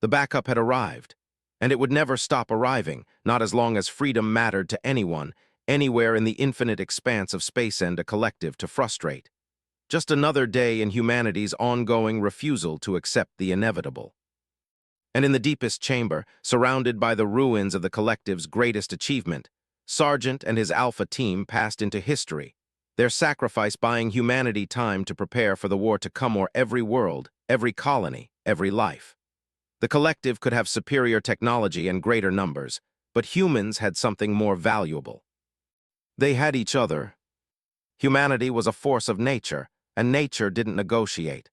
The backup had arrived. And it would never stop arriving, not as long as freedom mattered to anyone, anywhere in the infinite expanse of space and a collective to frustrate. Just another day in humanity's ongoing refusal to accept the inevitable. And in the deepest chamber, surrounded by the ruins of the collective's greatest achievement, Sargent and his Alpha team passed into history, their sacrifice buying humanity time to prepare for the war to come or every world, every colony, every life. The collective could have superior technology and greater numbers, but humans had something more valuable. They had each other. Humanity was a force of nature, and nature didn't negotiate.